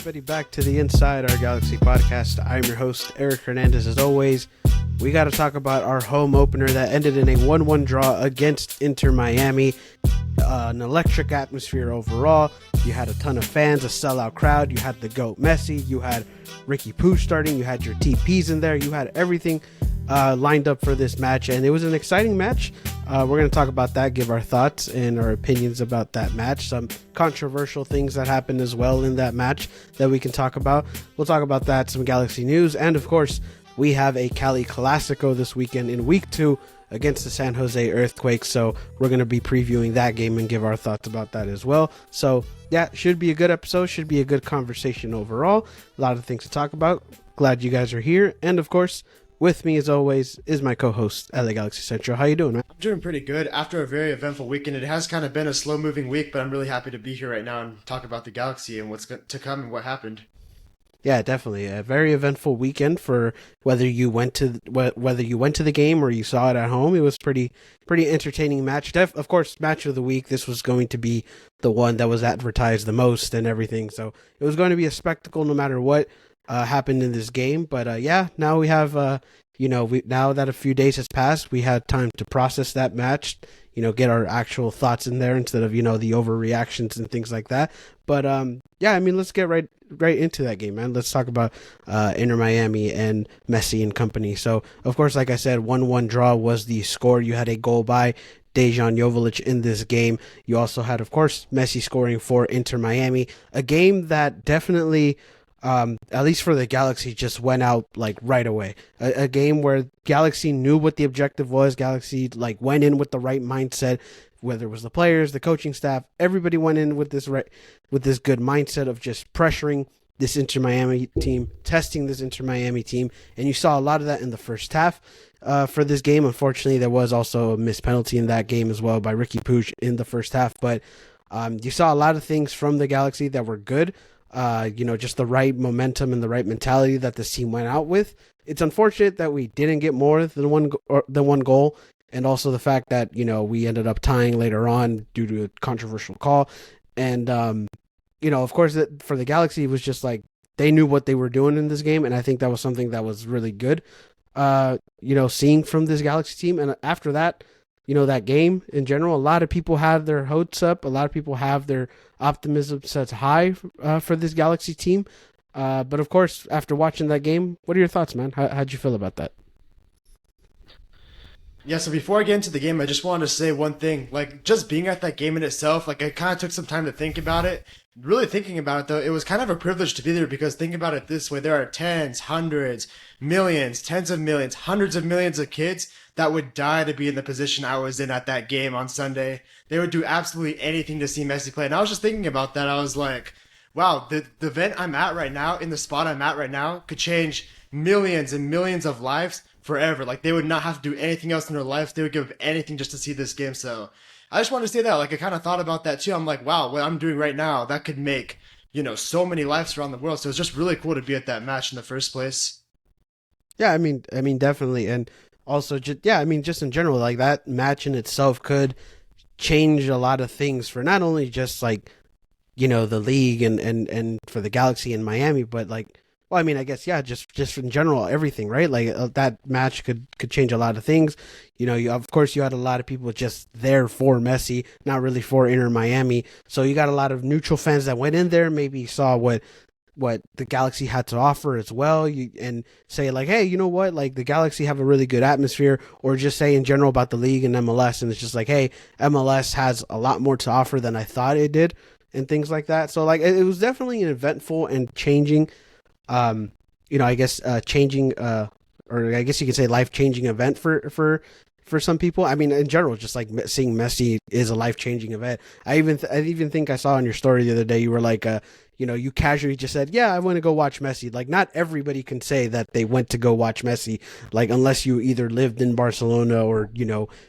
everybody back to the Inside Our Galaxy podcast. I'm your host, Eric Hernandez. As always, we got to talk about our home opener that ended in a 1-1 draw against Inter Miami. An electric atmosphere overall. You had a ton of fans, a sellout crowd. You had the GOAT Messi. You had Ricky Pooch starting. You had your TPs in there. You had everything lined up for this match, and it was an exciting match. We're going to talk about that, give our thoughts and our opinions about that match. Some controversial things that happened as well in that match that we can talk about. We'll talk about that, some Galaxy news, and of course, we have a Cali Clasico this weekend in week 2 against the San Jose Earthquakes. So we're going to be previewing that game and give our thoughts about that as well. So yeah, should be a good episode, should be a good conversation overall. A lot of things to talk about. Glad you guys are here. And of course, with me as always is my co-host, LA Galaxy Central. How you doing, man? I'm doing pretty good. After a very eventful weekend, it has kind of been a slow-moving week, but I'm really happy to be here right now and talk about the Galaxy and what's to come and what happened. Yeah, definitely a very eventful weekend for whether you went to the game or you saw it at home. It was pretty entertaining match. Of course, match of the week. This was going to be the one that was advertised the most and everything. So it was going to be a spectacle no matter what happened in this game. But yeah, now we have now that a few days has passed, we had time to process that match. Get our actual thoughts in there instead of the overreactions and things like that. But yeah, I mean, let's get right into that game, man. Let's talk about Inter Miami and Messi and company. So, of course, like I said, 1-1 draw was the score. You had a goal by Dejan Joveljic in this game. You also had, of course, Messi scoring for Inter Miami. A game that definitely, at least for the Galaxy, just went out like right away. A game where Galaxy knew what the objective was. Galaxy went in with the right mindset. Whether it was the players, the coaching staff, everybody went in with this good mindset of just pressuring this Inter Miami team, testing this Inter Miami team, and you saw a lot of that in the first half for this game. Unfortunately, there was also a missed penalty in that game as well by Ricky Pooch in the first half, but you saw a lot of things from the Galaxy that were good. Just the right momentum and the right mentality that this team went out with. It's unfortunate that we didn't get more than one goal. And also the fact that, we ended up tying later on due to a controversial call. And, of course, for the Galaxy, it was just like they knew what they were doing in this game. And I think that was something that was really good, seeing from this Galaxy team. And after that, that game in general, a lot of people have their hopes up. A lot of people have their optimism set high for this Galaxy team. But, of course, after watching that game, what are your thoughts, man? How'd you feel about that? Yeah, so before I get into the game, I just wanted to say one thing. Just being at that game in itself, I kind of took some time to think about it. Really thinking about it, though, it was kind of a privilege to be there because think about it this way. There are tens, hundreds, millions, tens of millions, hundreds of millions of kids that would die to be in the position I was in at that game on Sunday. They would do absolutely anything to see Messi play. And I was just thinking about that. I was like, wow, the event I'm at right now, in the spot I'm at right now, could change millions and millions of lives forever. They would not have to do anything else in their lives. They would give anything just to see this game. So I just want to say that, I kind of thought about that too. I'm like, wow, what I'm doing right now, that could make, so many lives around the world. So it's just really cool to be at that match in the first place. Yeah, I mean, definitely. And also just in general, that match in itself could change a lot of things for not only just the league and for the Galaxy in Miami, but I guess, yeah, just in general, everything, right? That match could change a lot of things. Of course, you had a lot of people just there for Messi, not really for Inter Miami. So you got a lot of neutral fans that went in there, maybe saw what the Galaxy had to offer as well, and say hey, you know what? The Galaxy have a really good atmosphere, or just say in general about the league and MLS, and it's just hey, MLS has a lot more to offer than I thought it did, and things like that. So it was definitely an eventful and changing. Changing, or I guess you could say life-changing event for some people. I mean, in general, just seeing Messi is a life-changing event. I even think I saw on your story the other day, you were you casually just said, yeah, I want to go watch Messi. Not everybody can say that they went to go watch Messi, unless you either lived in Barcelona or,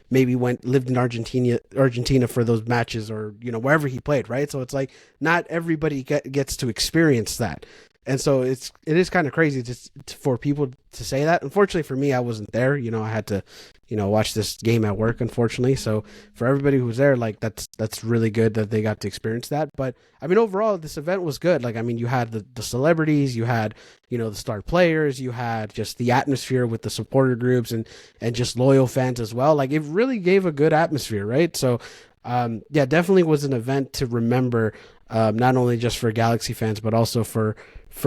maybe lived in Argentina for those matches or, wherever he played, right? So it's not everybody gets to experience that. And so it is kind of crazy just for people to say that. Unfortunately for me, I wasn't there. I had to, watch this game at work. Unfortunately, so for everybody who was there, like that's really good that they got to experience that. But I mean, overall, this event was good. Like I mean, you had the celebrities, you had the star players, you had just the atmosphere with the supporter groups and just loyal fans as well. Like it really gave a good atmosphere, right? So yeah, definitely was an event to remember, not only just for Galaxy fans, but also for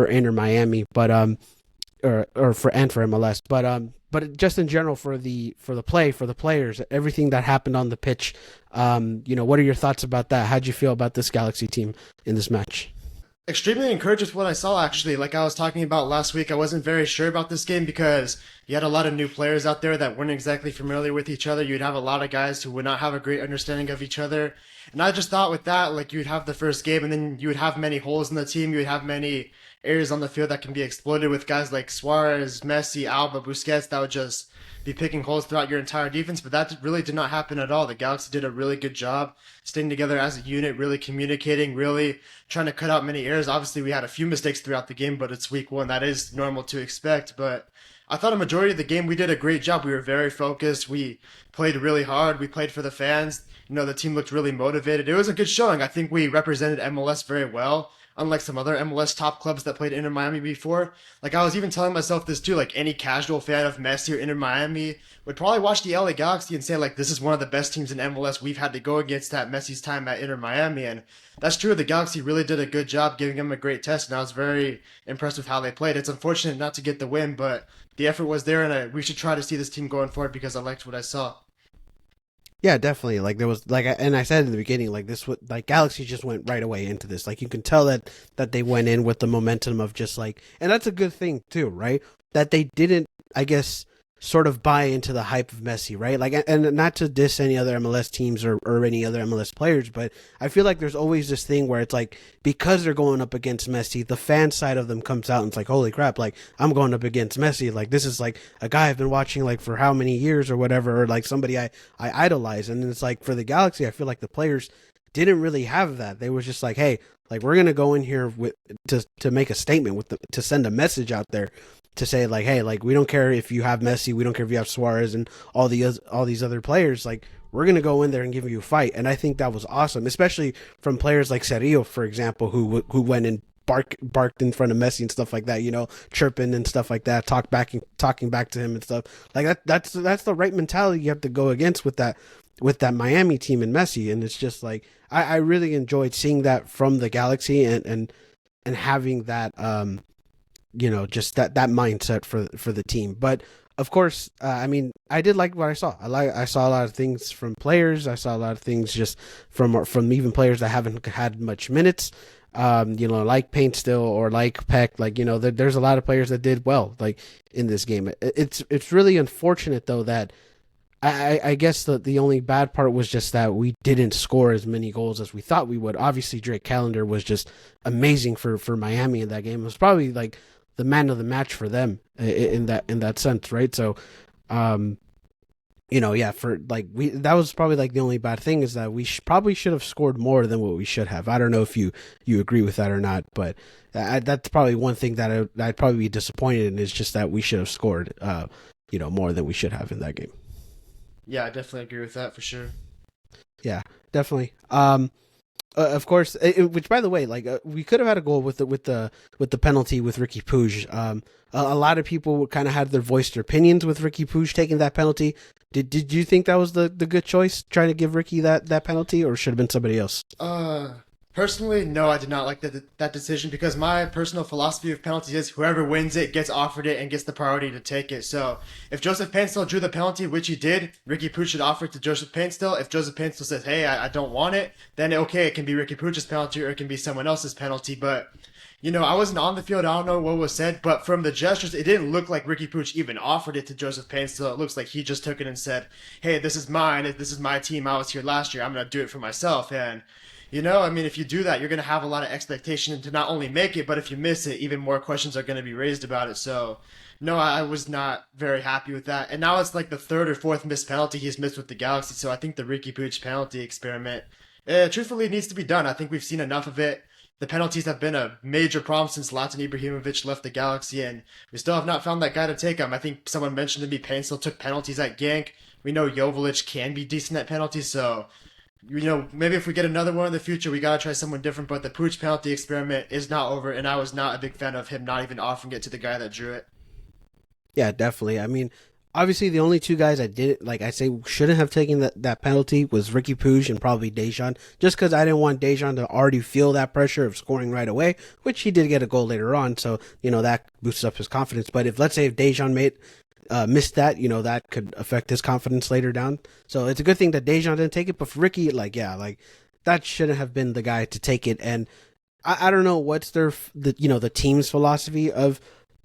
Inter Miami, but or for MLS, but just in general for the play for the players, everything that happened on the pitch. What are your thoughts about that? How'd you feel about this Galaxy team in this match? Extremely encouraged with what I saw, actually. Like I was talking about last week, I wasn't very sure about this game because you had a lot of new players out there that weren't exactly familiar with each other. You'd have a lot of guys who would not have a great understanding of each other. And I just thought with that, like you'd have the first game and then you would have many holes in the team. You would have many areas on the field that can be exploited with guys like Suarez, Messi, Alba, Busquets that would just be picking holes throughout your entire defense. But that really did not happen at all. The Galaxy did a really good job staying together as a unit, really communicating, really trying to cut out many errors. Obviously, we had a few mistakes throughout the game, but it's week one. That is normal to expect. But I thought a majority of the game we did a great job. We were very focused. We played really hard. We played for the fans. The team looked really motivated. It was a good showing. I think we represented MLS very well, unlike some other MLS top clubs that played Inter Miami before. Like I was even telling myself this too, like any casual fan of Messi or Inter Miami would probably watch the LA Galaxy and say like this is one of the best teams in MLS we've had to go against at Messi's time at Inter Miami. And that's true. The Galaxy really did a good job giving them a great test, and I was very impressed with how they played. It's unfortunate not to get the win, but the effort was there, and we should try to see this team going forward because I liked what I saw. Yeah, definitely. Like there was and I said in the beginning, like this was like Galaxy just went right away into this. Like you can tell that they went in with the momentum of just like, and that's a good thing too, right? That they didn't, I guess, sort of buy into the hype of Messi, right? Like, and not to diss any other MLS teams or any other MLS players, but I feel like there's always this thing where it's like because they're going up against Messi, the fan side of them comes out and it's like, holy crap, like I'm going up against Messi, like this is like a guy I've been watching like for how many years or whatever, or like somebody I idolize, and it's like for the Galaxy, I feel like the players didn't really have that. They was just like, hey, like we're gonna go in here with to make a statement to send a message out there to say like, hey, like we don't care if you have Messi, we don't care if you have Suarez and all these other players. Like we're gonna go in there and give you a fight, and I think that was awesome, especially from players like Serio, for example, who went and barked in front of Messi and stuff like that, chirping and stuff like that, talking back to him and stuff like that. That's the right mentality you have to go against with that Miami team and Messi, and it's just like I really enjoyed seeing that from the Galaxy and having that just that mindset for the team. But of course, I mean, I did like what I saw. I saw a lot of things from players. I saw a lot of things just from even players that haven't had much minutes. Like Paint still or like Peck, like there's a lot of players that did well, like in this game. It's really unfortunate though that I guess the only bad part was just that we didn't score as many goals as we thought we would. Obviously, Drake Callender was just amazing for Miami in that game. It was probably like the man of the match for them in that sense, right? So, yeah, for like that was probably like the only bad thing is that we probably should have scored more than what we should have. I don't know if you agree with that or not, but that's probably one thing that I'd probably be disappointed in is just that we should have scored, more than we should have in that game. Yeah, I definitely agree with that for sure. Yeah, definitely. Of course, which by the way, like we could have had a goal with the penalty with Ricky Puig. A lot of people kind of had their voiced their opinions with Ricky Puig taking that penalty. Did you think that was the good choice, trying to give Ricky that penalty, or should have been somebody else? Personally, no, I did not like that decision because my personal philosophy of penalties is whoever wins it gets offered it and gets the priority to take it. So if Joseph Painstill drew the penalty, which he did, Ricky Puig should offer it to Joseph Painstill. If Joseph Painstill says, hey, I don't want it, then okay, it can be Ricky Puig's penalty or it can be someone else's penalty. But, I wasn't on the field. I don't know what was said, but from the gestures, it didn't look like Ricky Puig even offered it to Joseph Painstill. It looks like he just took it and said, hey, this is mine. This is my team. I was here last year. I'm going to do it for myself. And I mean, if you do that, you're going to have a lot of expectation to not only make it, but if you miss it, even more questions are going to be raised about it. So, no, I was not very happy with that. And now it's like the third or fourth missed penalty he's missed with the Galaxy. So I think the Ricky Puig penalty experiment, truthfully, needs to be done. I think we've seen enough of it. the penalties have been a major problem since Zlatan Ibrahimovic left the Galaxy, and we still have not found that guy to take them. I think someone mentioned to me Payne still took penalties at Genk. We know Joveljic can be decent at penalties, so maybe if we get another one in the future, we gotta try someone different. But the Pooch penalty experiment is not over, and I was not a big fan of him not even offering it to the guy that drew it. Yeah, definitely. I mean, obviously the only two guys I did like I say shouldn't have taken that penalty was Ricky Puig and probably Dejan, just because I didn't want Dejan to already feel that pressure of scoring right away, which he did get a goal later on, so that boosts up his confidence. But if let's say if Dejan missed that, that could affect his confidence later down. So it's a good thing that Dejan didn't take it, but for Ricky, that shouldn't have been the guy to take it. And I don't know what's the team's philosophy of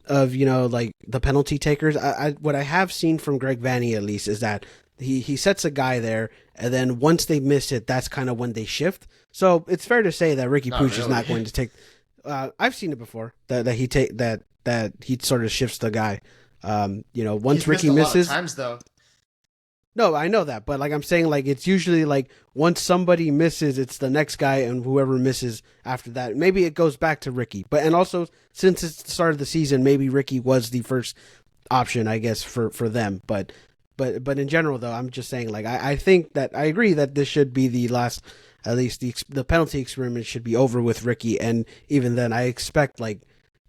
like the penalty takers. What I have seen from Greg Vanney at least is that he sets a guy there, and then once they miss it, that's kind of when they shift. So it's fair to say that Ricky Not Puig is really. not going to take. I've seen it before that he sort of shifts the guy. Once He's missed Ricky a lot of misses, times though. no, I know that, but like I'm saying, like it's usually like once somebody misses, it's the next guy, and whoever misses after that, maybe it goes back to Ricky. But and also since it's the start of the season, maybe Ricky was the first option, I guess, for them. But in general, though, I'm just saying, like I think that I agree that this should be the last. At least the penalty experiment should be over with Ricky, and even then, I expect like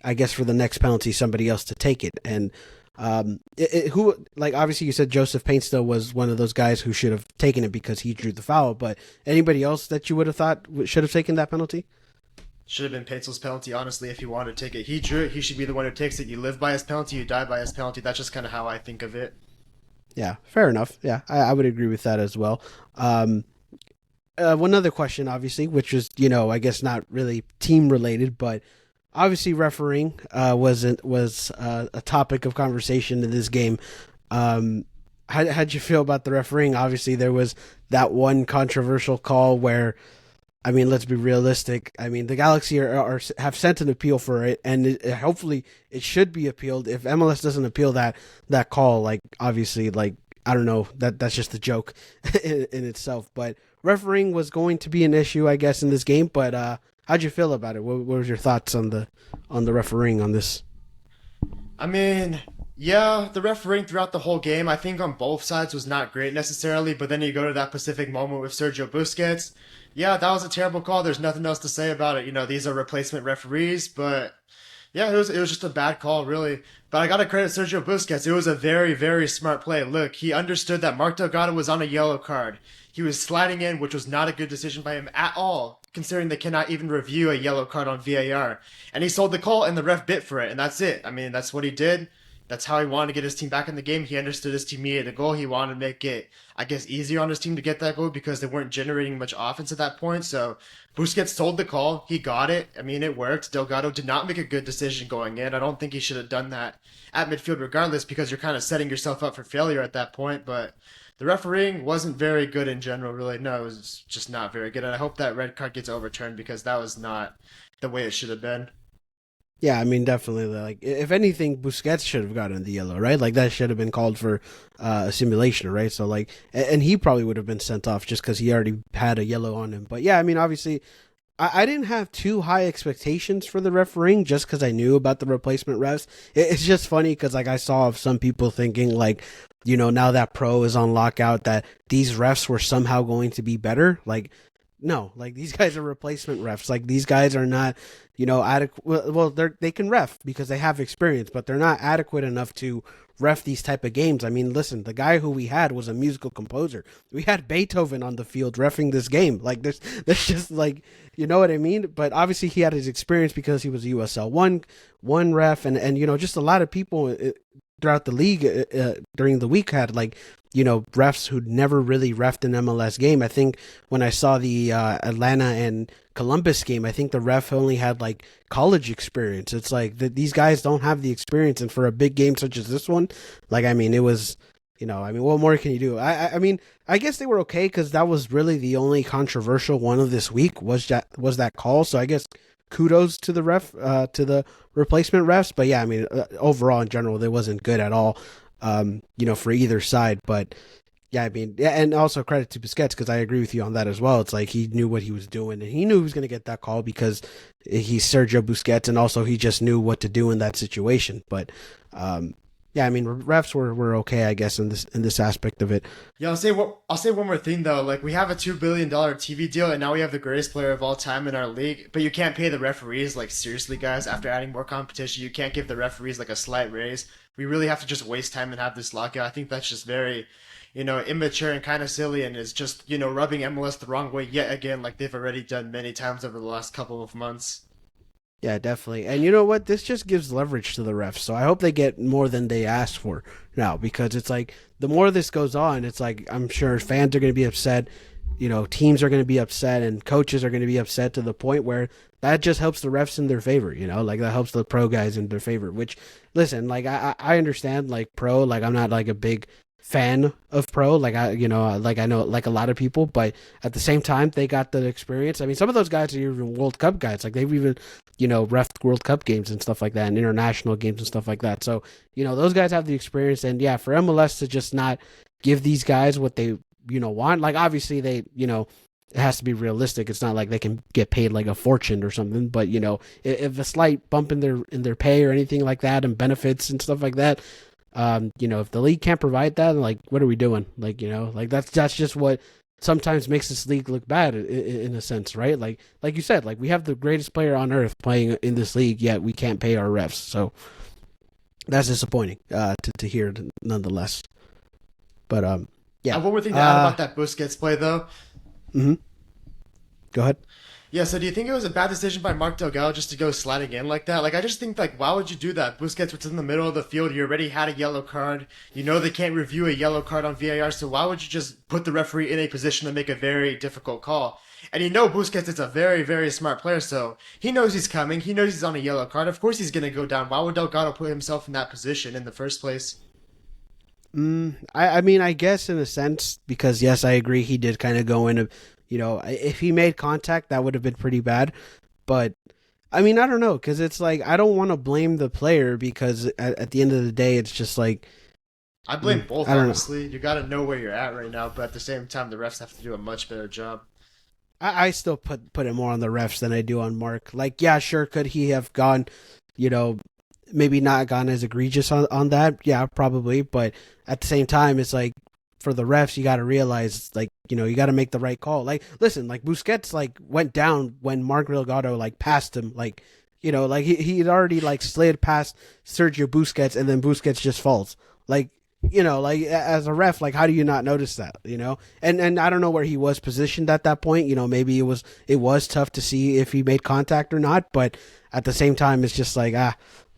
I guess for the next penalty, somebody else to take it. And who like obviously you said Joseph Painstill was one of those guys who should have taken it because he drew the foul, but anybody else that you would have thought should have taken that penalty? Should have been Petzl's penalty, honestly, if he wanted to take it. He drew it. He should be the one who takes it. You live by his penalty, you die by his penalty. That's just kind of how I think of it. Yeah, fair enough. Yeah, I would agree with that as well. One other question, obviously, which was I guess not really team related, but obviously refereeing was a topic of conversation in this game. How'd you feel about the refereeing? Obviously, there was that one controversial call where, I mean, let's be realistic. I mean, the Galaxy have sent an appeal for it, and hopefully it should be appealed. If MLS doesn't appeal that call, like obviously, like I don't know, that's just a joke in itself. But refereeing was going to be an issue, I guess, in this game. But how'd you feel about it? What was your thoughts on the refereeing on this? I mean, yeah, the refereeing throughout the whole game, I think on both sides was not great necessarily, but then you go to that specific moment with Sergio Busquets. Yeah, that was a terrible call. There's nothing else to say about it. These are replacement referees, but yeah, it was just a bad call, really. But I gotta credit Sergio Busquets. It was a very, very smart play. Look, he understood that Mark Delgado was on a yellow card. He was sliding in, which was not a good decision by him at all, considering they cannot even review a yellow card on VAR. And he sold the call, and the ref bit for it, and that's it. I mean, that's what he did. That's how he wanted to get his team back in the game. He understood his team needed a goal. He wanted to make it, I guess, easier on his team to get that goal because they weren't generating much offense at that point. So Busquets sold the call. He got it. I mean, it worked. Delgado did not make a good decision going in. I don't think he should have done that at midfield regardless because you're kind of setting yourself up for failure at that point. But the refereeing wasn't very good in general, really. No, it was just not very good. And I hope that red card gets overturned because that was not the way it should have been. Yeah, I mean, definitely. Like, if anything, Busquets should have gotten the yellow, right? Like, that should have been called for a simulation, right? So, like, and he probably would have been sent off just because he already had a yellow on him. But yeah, I mean, obviously, I didn't have too high expectations for the refereeing just because I knew about the replacement refs. It's just funny because, like, I saw some people thinking, like, now that Pro is on lockout, that these refs were somehow going to be better. Like, no, like these guys are replacement refs. Like these guys are not, adequate. Well, they can ref because they have experience, but they're not adequate enough to ref these type of games. I mean, listen, the guy who we had was a musical composer. We had Beethoven on the field refing this game. Like there's just like, you know what I mean? But obviously he had his experience because he was a USL one ref, and just a lot of people throughout the league during the week had like refs who'd never really refed an MLS game. I think when I saw the Atlanta and Columbus game, I think the ref only had like college experience. It's like these guys don't have the experience, and for a big game such as this one, like I mean, it was. I mean, what more can you do? I mean, I guess they were okay because that was really the only controversial one of this week was that call. So I guess kudos to the to the replacement refs. But yeah, I mean, overall in general, it wasn't good at all. For either side. But Yeah, I mean, yeah, and also credit to Busquets because I agree with you on that as well. It's like he knew what he was doing and he knew he was going to get that call because he's Sergio Busquets, and also he just knew what to do in that situation. But um, yeah, I mean, refs were okay, I guess, in this aspect of it. Yeah, I'll say one more thing though. Like we have a $2 billion TV deal, and now we have the greatest player of all time in our league. But you can't pay the referees like seriously, guys. After adding more competition, you can't give the referees like a slight raise. We really have to just waste time and have this lockout. I think that's just very, immature and kind of silly, and is just rubbing MLS the wrong way yet again, like they've already done many times over the last couple of months. Yeah, definitely. And you know what? This just gives leverage to the refs. So I hope they get more than they asked for now, because it's like the more this goes on, it's like I'm sure fans are going to be upset, teams are going to be upset, and coaches are going to be upset to the point where that just helps the refs in their favor, like that helps the pro guys in their favor, which listen, like I understand like pro, like I'm not like a big fan of pro, like I know like a lot of people, but at the same time they got the experience. I mean, some of those guys are even World Cup guys, like they've even ref World Cup games and stuff like that, and international games and stuff like that. So those guys have the experience, and yeah, for MLS to just not give these guys what they want, like obviously they it has to be realistic. It's not like they can get paid like a fortune or something, but if a slight bump in their pay or anything like that and benefits and stuff like that, if the league can't provide that, like what are we doing? Like like that's just what sometimes makes this league look bad in a sense, right? Like you said, like we have the greatest player on earth playing in this league, yet we can't pay our refs. So that's disappointing to hear nonetheless. But I yeah. have one more thing to add about that Busquets play though. Mm-hmm. Go ahead. Yeah, so do you think it was a bad decision by Mark Delgado just to go sliding in like that? Like, I just think, like, why would you do that? Busquets was in the middle of the field. You already had a yellow card. You know they can't review a yellow card on VAR, so why would you just put the referee in a position to make a very difficult call? And Busquets is a very, very smart player, so he knows he's coming. He knows he's on a yellow card. Of course he's going to go down. Why would Delgado put himself in that position in the first place? I mean, I guess in a sense, because yes, I agree. He did kind of go in, if he made contact, that would have been pretty bad. But I mean, I don't know, because it's like I don't want to blame the player because at the end of the day, it's just like I blame both, I don't know. honestly. You got to know where you're at right now, but at the same time, the refs have to do a much better job. I still put it more on the refs than I do on Mark. Like, yeah, sure, could he have gone, you know, maybe not gone as egregious on that? Yeah, probably. But at the same time, it's like for the refs, you got to realize, like, you got to make the right call. Like, listen, like Busquets like went down when Mark Delgado like passed him, like. Like he had already like slid past Sergio Busquets, and then Busquets just falls. Like, like as a ref, like how do you not notice that? And I don't know where he was positioned at that point. Maybe it was tough to see if he made contact or not. But at the same time, it's just like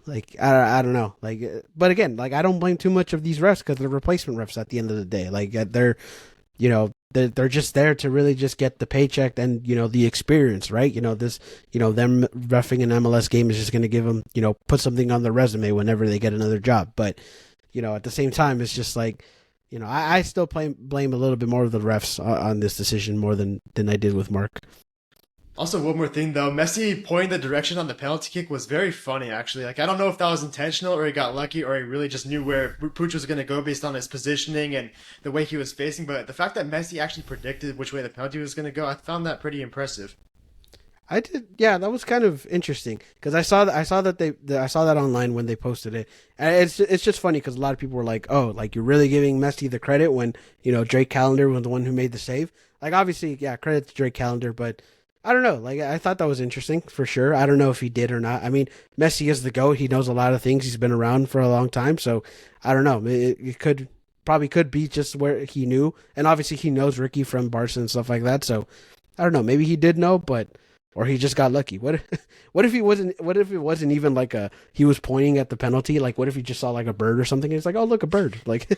like I don't know. Like, but again, like I don't blame too much of these refs because they're replacement refs at the end of the day. Like they're just there to really just get the paycheck and the experience, right? This them roughing an MLS game is just going to give them put something on their resume whenever they get another job. But at the same time, it's just like I still blame a little bit more of the refs on this decision more than I did with Mark. Also, one more thing though, Messi pointing the direction on the penalty kick was very funny actually. Like I don't know if that was intentional or he got lucky or he really just knew where Puch was going to go based on his positioning and the way he was facing. But the fact that Messi actually predicted which way the penalty was going to go, I found that pretty impressive. I did, yeah. That was kind of interesting because I saw that online when they posted it, and it's just funny because a lot of people were like, "Oh, like you're really giving Messi the credit when Drake Callender was the one who made the save." Like obviously, yeah, credit to Drake Callender, but I don't know. Like I thought that was interesting for sure. I don't know if he did or not. I mean, Messi is the GOAT. He knows a lot of things. He's been around for a long time, so I don't know. It could be just where he knew, and obviously he knows Ricky from Barca and stuff like that. So I don't know. Maybe he did know, but. Or he just got lucky. What if he wasn't? What if it wasn't even like he was pointing at the penalty? Like, what if he just saw like a bird or something? And he's like, oh look, a bird. Like,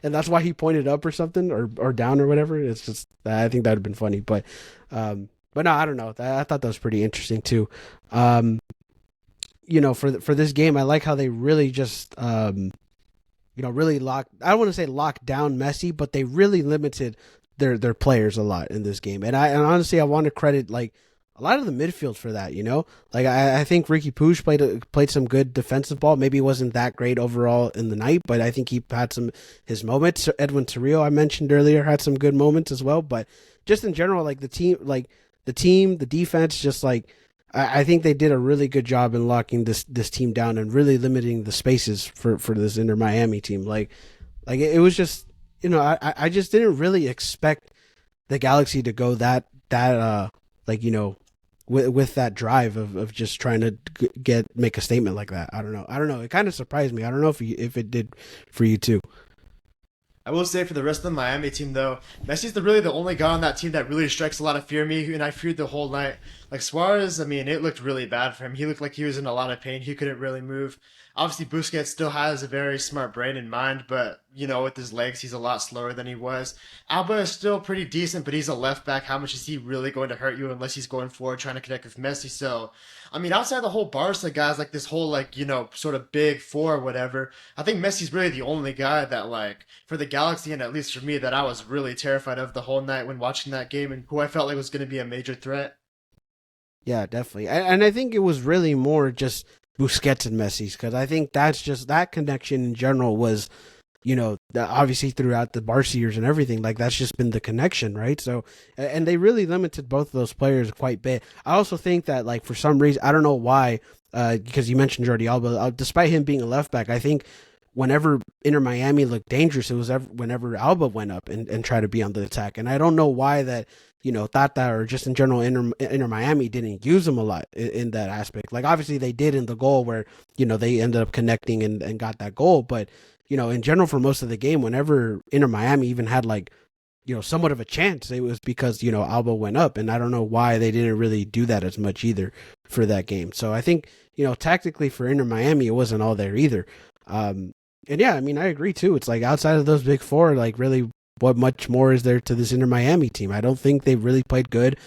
and that's why he pointed up or something or down or whatever. It's just I think that'd have been funny. But no, I don't know. I thought that was pretty interesting too. For this game, I like how they really just really locked. I don't want to say locked down Messi, but they really limited their players a lot in this game. And honestly, I want to credit like a lot of the midfield for that. Like I think Ricky Puig played some good defensive ball. Maybe it wasn't that great overall in the night, but I think he had some his moments. Edwin Torrio, I mentioned earlier, had some good moments as well. But just in general, like the defense, just like I think they did a really good job in locking this team down and really limiting the spaces for this Inter Miami team. Like it was just I just didn't really expect the Galaxy to go that like with that drive of just trying to make a statement like that. I don't know. It kind of surprised me. I don't know if it did for you too. I will say for the rest of the Miami team, though, Messi's really the only guy on that team that really strikes a lot of fear in me, and I feared the whole night. Like Suarez, I mean, it looked really bad for him. He looked like he was in a lot of pain. He couldn't really move. Obviously, Busquets still has a very smart brain and mind, but with his legs, he's a lot slower than he was. Alba is still pretty decent, but he's a left back. How much is he really going to hurt you unless he's going forward trying to connect with Messi? So, I mean, outside the whole Barca guys, like this whole sort of big four or whatever, I think Messi's really the only guy that for the Galaxy and at least for me that I was really terrified of the whole night when watching that game and who I felt like was going to be a major threat. Yeah, definitely. And I think it was really more just Busquets and Messi because I think that's just that connection in general was, obviously throughout the Barca years and everything, like that's just been the connection, right? So, and they really limited both of those players quite a bit. I also think that like for some reason, I don't know why, because you mentioned Jordi Alba, despite him being a left back, I think whenever Inter Miami looked dangerous, it was whenever Alba went up and tried to be on the attack. And I don't know why that, Tata or just in general Inter Miami didn't use him a lot in that aspect. Like obviously they did in the goal where, they ended up connecting and got that goal. But, in general for most of the game, whenever Inter Miami even had like, somewhat of a chance, it was because, Alba went up. And I don't know why they didn't really do that as much either for that game. So I think, tactically for Inter Miami, it wasn't all there either. And yeah, I mean, I agree too. It's like outside of those big four, like really what much more is there to this Inter Miami team? I don't think they've really played good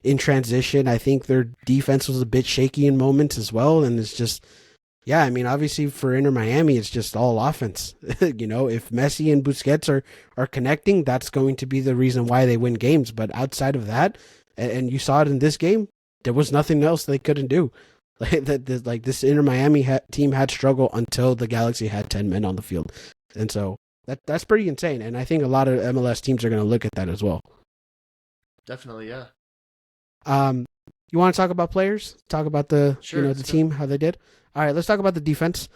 in transition. I think their defense was a bit shaky in moments as well. And it's just, yeah, I mean, obviously for Inter Miami, it's just all offense. If Messi and Busquets are connecting, that's going to be the reason why they win games. But outside of that, and you saw it in this game, there was nothing else they couldn't do. Like this Inter Miami team had struggle until the Galaxy had 10 men on the field, and so that's pretty insane. And I think a lot of MLS teams are going to look at that as well. Definitely, yeah. You want to talk about players? Talk about the Sure, the team, how they did. All right, let's talk about the defense.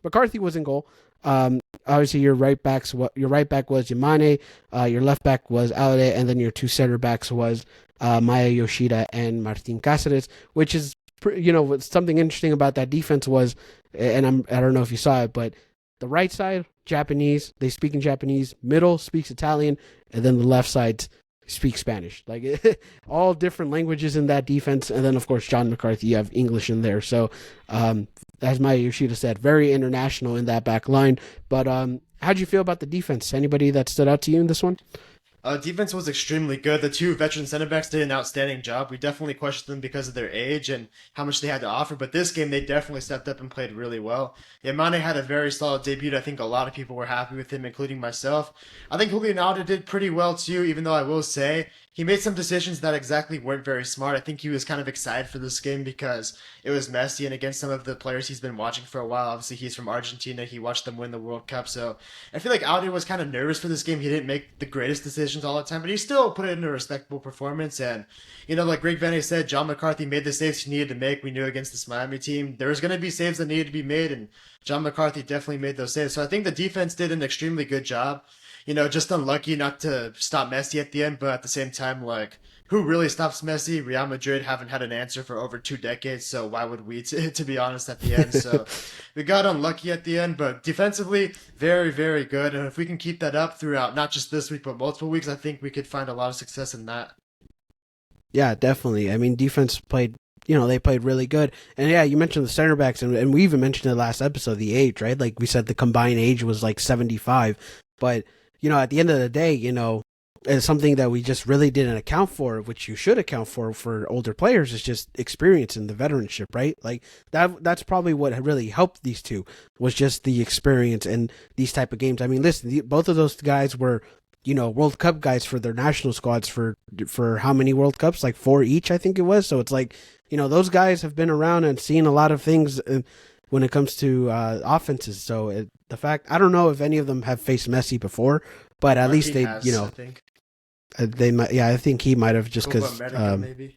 McCarthy was in goal. Obviously your right back was Yamane, your left back was Alde, and then your two center backs was Maya Yoshida and Martin Cáceres, which is something interesting about that defense was, and I don't know if you saw it, but the right side Japanese, they speak in Japanese. Middle speaks Italian, and then the left side speaks Spanish. Like all different languages in that defense, and then of course John McCarthy, you have English in there. So as Maya Yoshida said, very international in that back line. But how'd you feel about the defense? Anybody that stood out to you in this one? Defense was extremely good. The two veteran center backs did an outstanding job. We definitely questioned them because of their age and how much they had to offer, but this game they definitely stepped up and played really well. Yamane had a very solid debut. I think a lot of people were happy with him, including myself. I think Julian Alda did pretty well too, even though I will say he made some decisions that exactly weren't very smart. I think he was kind of excited for this game because it was Messi and against some of the players he's been watching for a while. Obviously, he's from Argentina. He watched them win the World Cup, so I feel like Alda was kind of nervous for this game. He didn't make the greatest decisions all the time, but he still put in a respectable performance. And, like Greg Vanney said, John McCarthy made the saves he needed to make. We knew against this Miami team, there was going to be saves that needed to be made, and John McCarthy definitely made those saves. So I think the defense did an extremely good job. Just unlucky not to stop Messi at the end, but at the same time, who really stops Messi? Real Madrid haven't had an answer for over 2 decades, so why would we, to be honest, at the end? So we got unlucky at the end, but defensively, very, very good. And if we can keep that up throughout not just this week, but multiple weeks, I think we could find a lot of success in that. Yeah, definitely. I mean, defense played, they played really good. And yeah, you mentioned the center backs, and we even mentioned in the last episode, the age, right? Like we said, the combined age was like 75. But, at the end of the day, it's something that we just really didn't account for, which you should account for older players, is just experience and the veteranship, right? Like that's probably what really helped these two, was just the experience and these type of games. I mean, listen, both of those guys were World Cup guys for their national squads for how many World Cups? Like 4 each, I think it was. So it's like, those guys have been around and seen a lot of things when it comes to offenses. So the fact, I don't know if any of them have faced Messi before, but at least they, I think. they might. Yeah, I think he might have just Copa because. America, maybe.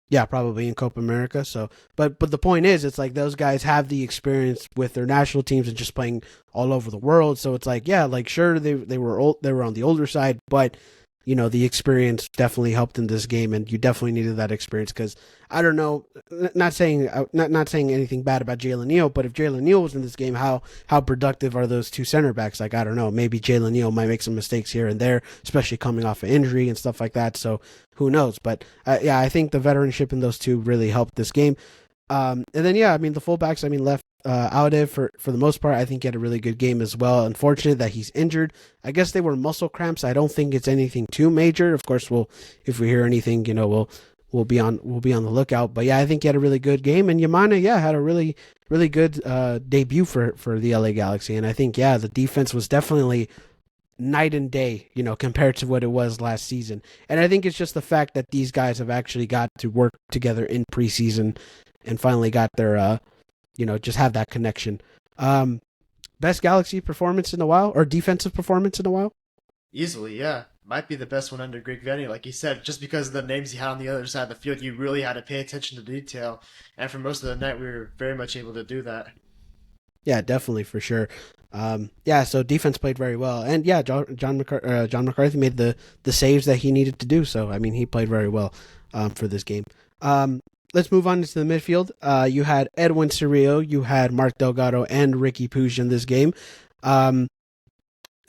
Yeah, probably in Copa America. So, but the point is, it's like those guys have the experience with their national teams and just playing all over the world. So it's like, yeah, like sure they were old, they were on the older side, but the experience definitely helped in this game, and you definitely needed that experience because I don't know, not saying anything bad about Jalen Neal, but if Jalen Neal was in this game, how productive are those two center backs? Like I don't know, maybe Jalen Neal might make some mistakes here and there, especially coming off an injury and stuff like that. So who knows? But yeah, I think the veteranship in those two really helped this game. And then yeah, I mean the fullbacks, left Aude for the most part. I think he had a really good game as well. Unfortunate that he's injured. I guess they were muscle cramps. I don't think it's anything too major. Of course, if we hear anything, we'll be on the lookout. But yeah, I think he had a really good game. And Yamana, yeah, had a really really good debut for the LA Galaxy. And I think yeah, the defense was definitely night and day, compared to what it was last season. And I think it's just the fact that these guys have actually got to work together in preseason and finally got their just have that connection. Best Galaxy performance in a while, or defensive performance in a while? Easily, yeah. Might be the best one under Greg Vanney, like you said, just because of the names he had on the other side of the field, you really had to pay attention to detail. And for most of the night, we were very much able to do that. Yeah, definitely for sure. Yeah, so defense played very well, and yeah, John McCarthy made the saves that he needed to do. So I mean, he played very well for this game. Let's move on into the midfield. You had Edwin Cerrillo, you had Mark Delgado, and Ricky Puig in this game.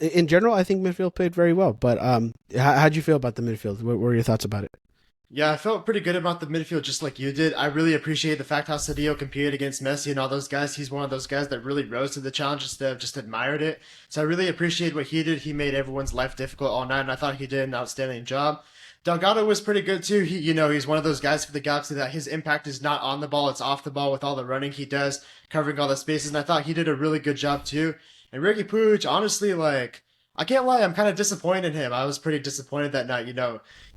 In general, I think midfield played very well. But how'd you feel about the midfield? What were your thoughts about it? Yeah, I felt pretty good about the midfield just like you did. I really appreciate the fact how Cedillo competed against Messi and all those guys. He's one of those guys that really rose to the challenge instead of just admired it. So I really appreciate what he did. He made everyone's life difficult all night, and I thought he did an outstanding job. Delgado was pretty good too. He's one of those guys for the Galaxy that his impact is not on the ball, it's off the ball with all the running he does, covering all the spaces, and I thought he did a really good job too. And Ricky Puig, honestly, like, I can't lie, I'm kind of disappointed in him. I was pretty disappointed that night,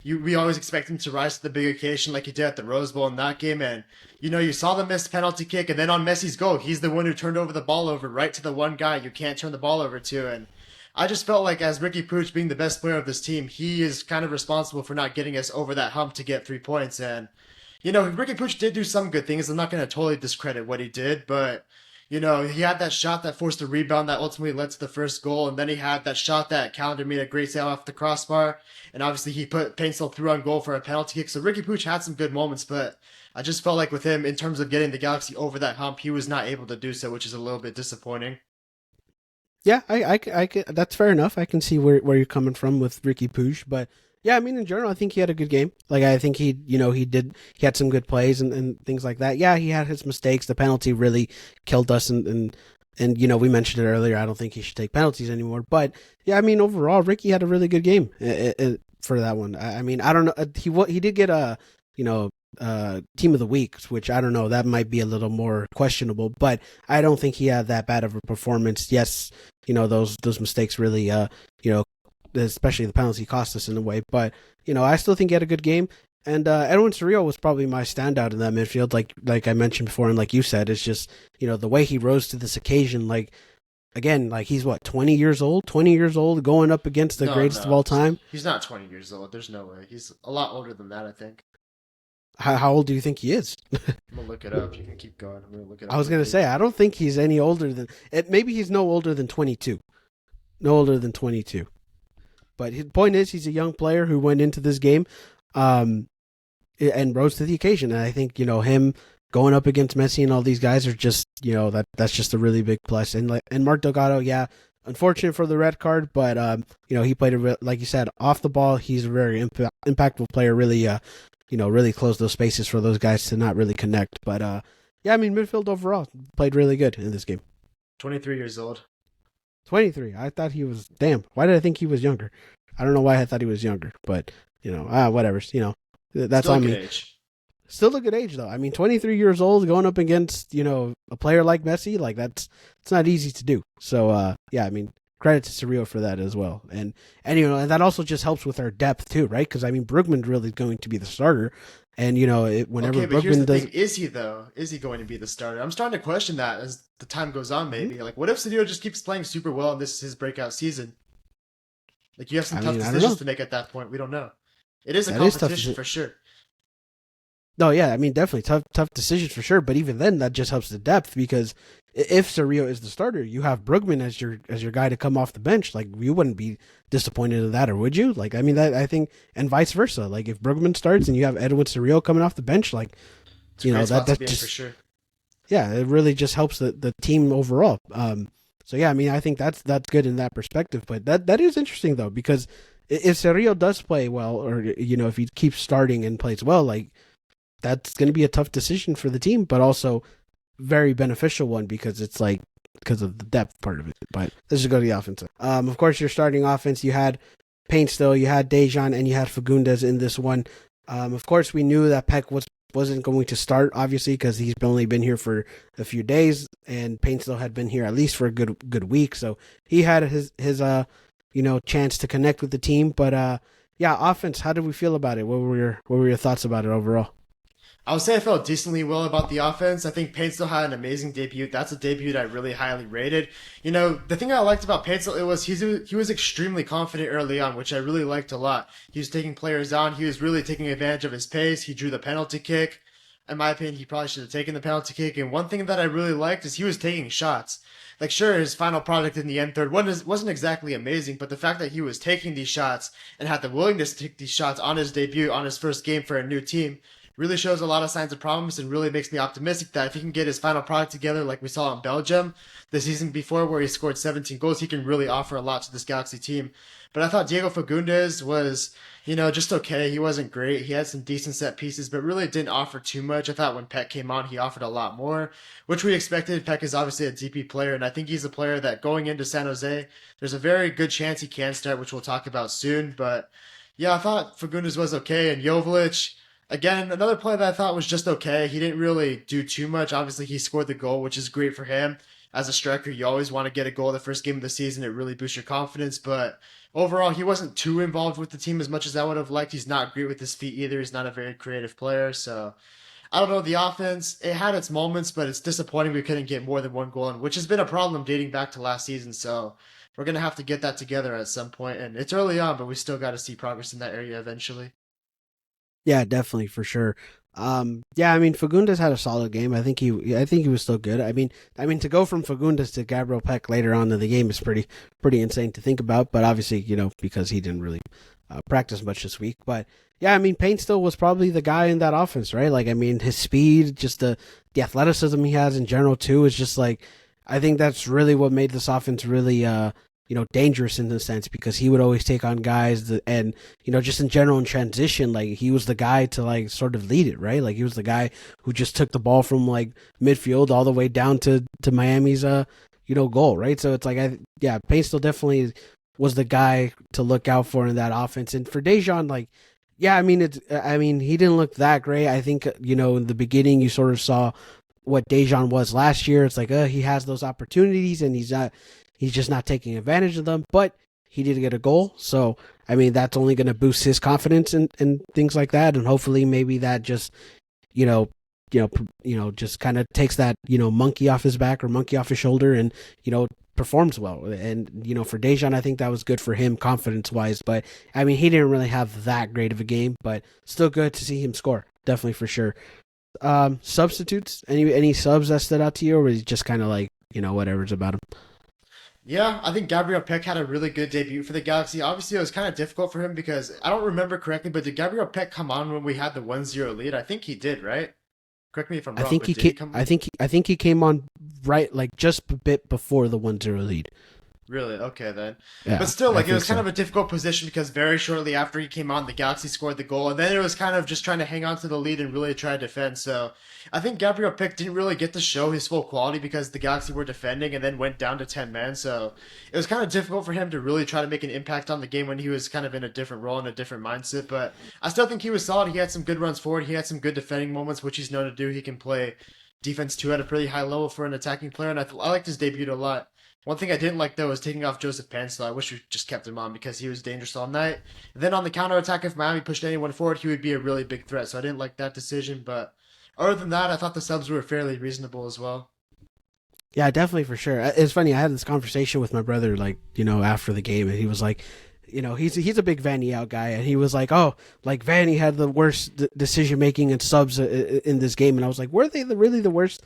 we always expect him to rise to the big occasion like he did at the Rose Bowl in that game, and, you saw the missed penalty kick, and then on Messi's goal, he's the one who turned over the ball over right to the one guy you can't turn the ball over to, and I just felt like as Ricky Puig being the best player of this team, he is kind of responsible for not getting us over that hump to get 3 points. And, Ricky Puig did do some good things. I'm not going to totally discredit what he did, but, he had that shot that forced a rebound that ultimately led to the first goal. And then he had that shot that Calendar made a great save off the crossbar. And obviously he put Paintsel through on goal for a penalty kick. So Ricky Puig had some good moments, but I just felt like with him, in terms of getting the Galaxy over that hump, he was not able to do so, which is a little bit disappointing. Yeah, that's fair enough. I can see where you're coming from with Ricky Puig, but yeah, I mean, in general, I think he had a good game. Like, I think he had some good plays and things like that. Yeah, he had his mistakes. The penalty really killed us, and we mentioned it earlier. I don't think he should take penalties anymore. But yeah, I mean, overall, Ricky had a really good game for that one. I mean, I don't know. He did get a team of the week, which I don't know. That might be a little more questionable, but I don't think he had that bad of a performance. Yes, those mistakes really, especially the penalty cost us in a way. But I still think he had a good game. And Edwin Cerrillo was probably my standout in that midfield. Like I mentioned before, and like you said, it's just the way he rose to this occasion. Like again, like he's what 20 years old, going up against the greatest of all time. He's not 20 years old. There's no way. He's a lot older than that, I think. How old do you think he is? I'm gonna look it up. You can keep going. I'm gonna look it up. I was gonna say I don't think he's any older than it. Maybe he's no older than 22. No older than 22. But his point is, he's a young player who went into this game, and rose to the occasion. And I think him going up against Messi and all these guys are just that's just a really big plus. And Mark Delgado, yeah, unfortunate for the red card, but he played like you said off the ball. He's a very impactful player. Really, really close those spaces for those guys to not really connect. But yeah, I mean, midfield overall played really good in this game. 23 years old. 23. I thought he was, damn, why did I think he was younger? I don't know why I thought he was younger, but, whatever. That's Still on me. Age. Still a good age, though. I mean, 23 years old going up against, a player like Messi, like it's not easy to do. So, yeah, I mean, credit to Cerrillo for that as well. And and that also just helps with our depth too, right? Because I mean, Brugman's really going to be the starter, and whenever Okay, but here's Brugman the thing: does, is he though? Is he going to be the starter? I'm starting to question that as the time goes on. Mhm. Maybe like, what if Cedillo just keeps playing super well and this is his breakout season? Like, you have some I tough mean, I don't decisions know. to make at that point. We don't know. It is a That is tough. competition for sure. No, yeah, I mean, definitely tough decisions for sure. But even then, that just helps the depth because if Cerrillo is the starter, you have Brugman as your guy to come off the bench. Like you wouldn't be disappointed in that, or would you? Like I mean, that I think, and vice versa. Like if Brugman starts and you have Edwin Cerrillo coming off the bench, like It's a great spot to that be in for just sure. yeah, it really just helps the team overall. So yeah, I mean, I think that's good in that perspective. But that is interesting though because if Cerrillo does play well, or if he keeps starting and plays well, like that's going to be a tough decision for the team, but also very beneficial one because it's like because of the depth part of it. But let's just go to the offense. Of course, your starting offense, you had Paint still, you had Dejan, and you had Fagundes in this one. Of course, we knew that Peck wasn't going to start, obviously, because he's only been here for a few days, and Paint still had been here at least for a good week, so he had his chance to connect with the team. But yeah, offense. How did we feel about it? What were your thoughts about it overall? I would say I felt decently well about the offense. I think Painstill had an amazing debut. That's a debut that I really highly rated. The thing I liked about Painstill, it was he was extremely confident early on, which I really liked a lot. He was taking players on. He was really taking advantage of his pace. He drew the penalty kick. In my opinion, he probably should have taken the penalty kick. And one thing that I really liked is he was taking shots. Like, sure, his final product in the end third wasn't exactly amazing, but the fact that he was taking these shots and had the willingness to take these shots on his debut, on his first game for a new team, really shows a lot of signs of promise and really makes me optimistic that if he can get his final product together like we saw in Belgium the season before where he scored 17 goals, he can really offer a lot to this Galaxy team. But I thought Diego Fagundes was, just okay. He wasn't great. He had some decent set pieces, but really didn't offer too much. I thought when Peck came on, he offered a lot more, which we expected. Peck is obviously a DP player, and I think he's a player that going into San Jose, there's a very good chance he can start, which we'll talk about soon. But yeah, I thought Fagundes was okay, and Jovic, again, another play that I thought was just okay. He didn't really do too much. Obviously, he scored the goal, which is great for him. As a striker, you always want to get a goal the first game of the season. It really boosts your confidence. But overall, he wasn't too involved with the team as much as I would have liked. He's not great with his feet either. He's not a very creative player. So I don't know. The offense, it had its moments, but it's disappointing we couldn't get more than one goal in, which has been a problem dating back to last season. So we're going to have to get that together at some point. And it's early on, but we still got to see progress in that area eventually. Yeah, definitely for sure. Yeah, I mean Fagundes had a solid game. I think he was still good. I mean to go from Fagundes to Gabriel Peck later on in the game is pretty insane to think about. But obviously, because he didn't really practice much this week. But yeah, I mean Payne still was probably the guy in that offense, right? Like I mean his speed, just the athleticism he has in general too is just like I think that's really what made this offense really dangerous in the sense because he would always take on guys and just in general in transition like he was the guy to like sort of lead it, right? Like he was the guy who just took the ball from like midfield all the way down to Miami's goal, right? So it's like Payne still definitely was the guy to look out for in that offense. And for Dejan, like yeah, I mean he didn't look that great. I think in the beginning you sort of saw what Dejan was last year. It's like he has those opportunities and he's just not taking advantage of them. But he did get a goal, so I mean that's only going to boost his confidence and things like that. And hopefully maybe that just you know just kind of takes that monkey off his back or monkey off his shoulder and performs well. And for Dejan, I think that was good for him confidence wise. But I mean he didn't really have that great of a game, but still good to see him score. Definitely for sure. Substitutes? Any subs that stood out to you, or was it just kind of like whatever's about him? Yeah, I think Gabriel Peck had a really good debut for the Galaxy. Obviously, it was kind of difficult for him because I don't remember correctly, but did Gabriel Peck come on when we had the 1-0 lead? I think he did, right? Correct me if I'm I wrong, think but did he come on? I think he came on right like just a bit before the 1-0 lead. Really? Okay, then. But Yeah, still, I like, it think was kind so. of a difficult position because very shortly after he came on, the Galaxy scored the goal. And then it was kind of just trying to hang on to the lead and really try to defend. So I think Gabriel Pick didn't really get to show his full quality because the Galaxy were defending and then went down to 10 men. So it was kind of difficult for him to really try to make an impact on the game when he was kind of in a different role and a different mindset. But I still think he was solid. He had some good runs forward. He had some good defending moments, which he's known to do. He can play defense too at a pretty high level for an attacking player. And I liked his debut a lot. One thing I didn't like though was taking off Joseph Pansel. I wish we just kept him on because he was dangerous all night. And then on the counter attack, if Miami pushed anyone forward, he would be a really big threat. So I didn't like that decision. But other than that, I thought the subs were fairly reasonable as well. Yeah, definitely for sure. It's funny. I had this conversation with my brother, like after the game, and he was like, he's a big Vanny out guy, and he was like, oh, like Vanny had the worst decision making and subs in this game, and I was like, were they really the worst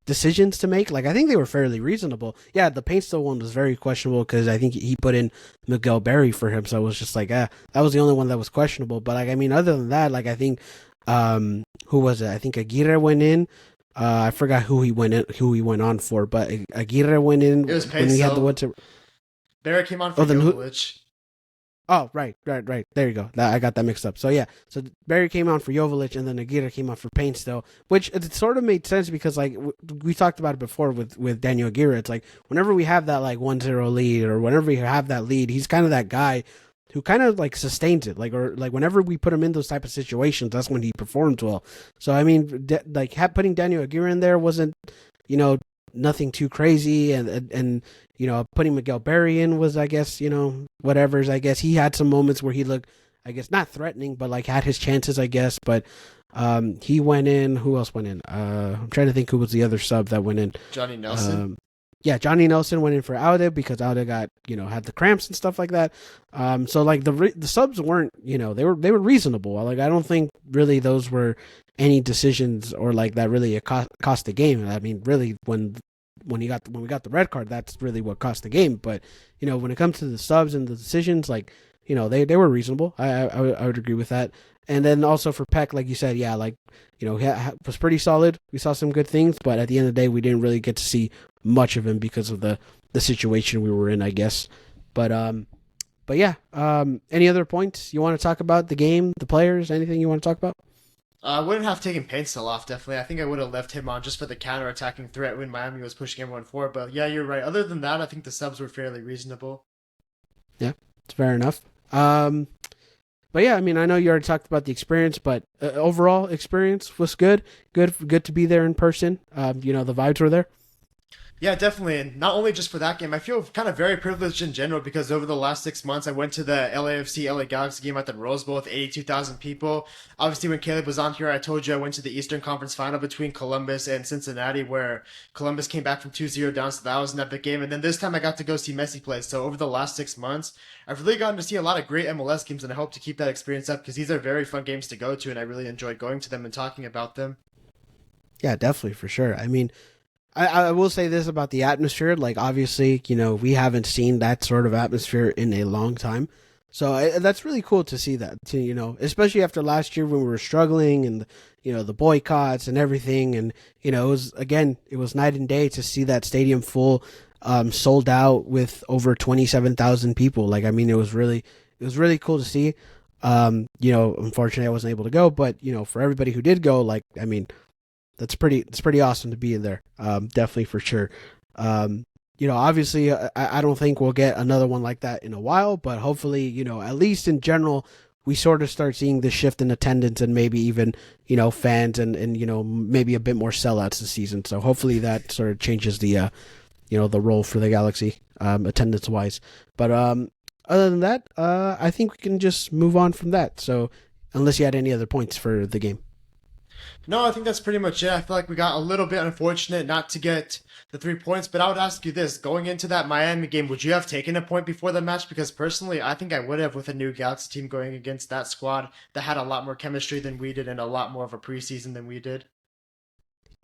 decisions to make? Like, I think they were fairly reasonable. Yeah, the Painstill one was very questionable because I think he put in Miguel Berry for him, so it was just like, that was the only one that was questionable. But like, I mean, other than that, like, I think, who was it? I think Aguirre went in. I forgot who he went on for, but Aguirre went in It was when we had the one Pansel. to. Barrett came on for Oh, then who? Jovic. Oh, right. There you go. I got that mixed up. So yeah, so Barry came on for Jovic, and then Aguirre came on for Painstill, which it sort of made sense because like we talked about it before with Daniel Aguirre. It's like whenever we have that like 1-0 lead, or whenever we have that lead, he's kind of that guy who kind of like sustains it. Like, or like whenever we put him in those type of situations, that's when he performs well. So I mean, putting Daniel Aguirre in there wasn't, you know, nothing too crazy, and putting Miguel Berry in was, I guess, whatever's. I guess he had some moments where he looked, I guess, not threatening, but like had his chances, I guess. But he went in. Who else went in? I'm trying to think who was the other sub that went in. Johnny Nelson. Yeah, Johnny Nelson went in for Aude because Aude got, had the cramps and stuff like that. So like the subs weren't, they were reasonable. Like, I don't think really those were any decisions or like that really cost the game. I mean, really when we got the red card, that's really what cost the game. But when it comes to the subs and the decisions, like, they were reasonable. I would agree with that. And then also for Peck, like you said, yeah, like, he was pretty solid. We saw some good things, but at the end of the day, we didn't really get to see much of him because of the situation we were in, I guess. But yeah, any other points you want to talk about? The game, the players, anything you want to talk about? I wouldn't have taken Painstill off, definitely. I think I would have left him on just for the counter-attacking threat when Miami was pushing everyone forward. But yeah, you're right. Other than that, I think the subs were fairly reasonable. Yeah, it's fair enough. But yeah, I mean, I know you already talked about the experience, but overall experience was good. Good to be there in person. The vibes were there. Yeah, definitely. And not only just for that game, I feel kind of very privileged in general because over the last 6 months, I went to the LAFC LA Galaxy game at the Rose Bowl with 82,000 people. Obviously, when Caleb was on here, I told you I went to the Eastern Conference final between Columbus and Cincinnati, where Columbus came back from 2-0 down, so that was an epic game. And then this time I got to go see Messi play. So over the last 6 months, I've really gotten to see a lot of great MLS games, and I hope to keep that experience up because these are very fun games to go to, and I really enjoy going to them and talking about them. Yeah, definitely for sure. I mean, I will say this about the atmosphere. Like, obviously, we haven't seen that sort of atmosphere in a long time. So that's really cool to see that, too, especially after last year when we were struggling and, the boycotts and everything. And, it was night and day to see that stadium full, sold out with over 27,000 people. Like, I mean, it was really cool to see. Unfortunately I wasn't able to go, but, for everybody who did go, like, I mean, it's pretty awesome to be in there. Definitely for sure. Obviously, I don't think we'll get another one like that in a while, but hopefully, at least in general, we sort of start seeing this shift in attendance and maybe even, fans and maybe a bit more sellouts this season. So hopefully that sort of changes the role for the Galaxy, attendance wise. But, other than that, I think we can just move on from that. So unless you had any other points for the game. No, I think that's pretty much it. I feel like we got a little bit unfortunate not to get the 3 points, but I would ask you this. Going into that Miami game, would you have taken a point before the match? Because personally, I think I would have with a new Galaxy team going against that squad that had a lot more chemistry than we did and a lot more of a preseason than we did.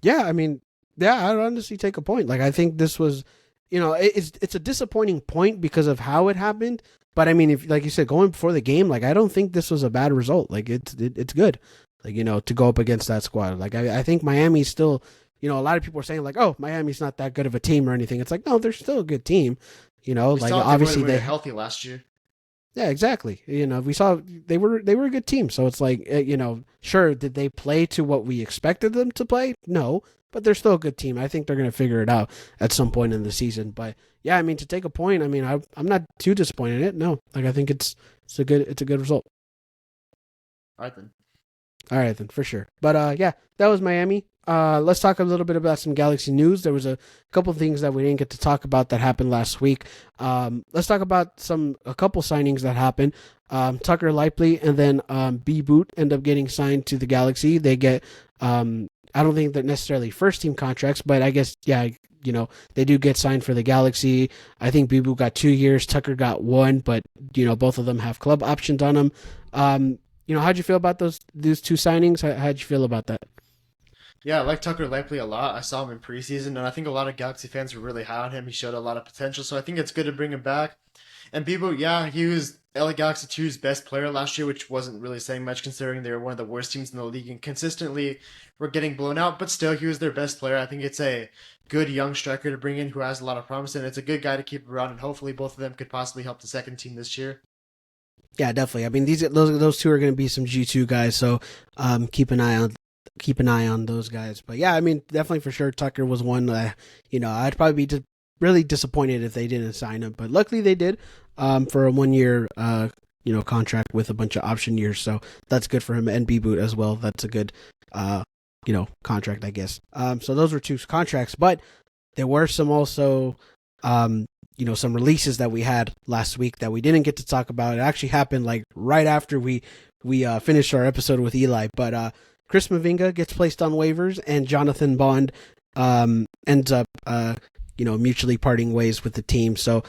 Yeah, I mean, yeah, I'd honestly take a point. Like, I think this was, it's a disappointing point because of how it happened. But I mean, if like you said, going before the game, like I don't think this was a bad result. Like it's good. Like, to go up against that squad. Like I think Miami's still, a lot of people are saying like, oh, Miami's not that good of a team or anything. It's like, no, they're still a good team. Like obviously they were healthy last year. Yeah, exactly. We saw they were a good team. So it's like, sure, did they play to what we expected them to play? No, but they're still a good team. I think they're going to figure it out at some point in the season. But yeah, I mean, to take a point, I mean, I'm not too disappointed in it. No, like I think it's a good result. All right then. All right, then, for sure. But yeah, that was Miami. Let's talk a little bit about some Galaxy news. There was a couple of things that we didn't get to talk about that happened last week. Let's talk about a couple signings that happened. Tucker Lively and then B Boot end up getting signed to the Galaxy. They get I don't think they're necessarily first team contracts, but I guess yeah, they do get signed for the Galaxy. I think B Boot got 2 years, Tucker got one, but both of them have club options on them. How'd you feel about those two signings? How'd you feel about that? Yeah, I like Tucker Lively a lot. I saw him in preseason, and I think a lot of Galaxy fans were really high on him. He showed a lot of potential, so I think it's good to bring him back. And Bebo, yeah, he was LA Galaxy 2's best player last year, which wasn't really saying much considering they were one of the worst teams in the league and consistently were getting blown out, but still, he was their best player. I think it's a good young striker to bring in who has a lot of promise, and it's a good guy to keep around, and hopefully both of them could possibly help the second team this year. Yeah, definitely. I mean, those two are going to be some G2 guys, so keep an eye on those guys. But yeah, I mean, definitely for sure, Tucker was one. I'd probably be really disappointed if they didn't sign him, but luckily they did. For a 1 year contract with a bunch of option years, so that's good for him and B Boot as well. That's a good contract, I guess. So those were two contracts, but there were some also some releases that we had last week that we didn't get to talk about. It actually happened like right after we finished our episode with Eli, but Chris Mavinga gets placed on waivers, and Jonathan Bond ends up mutually parting ways with the team. So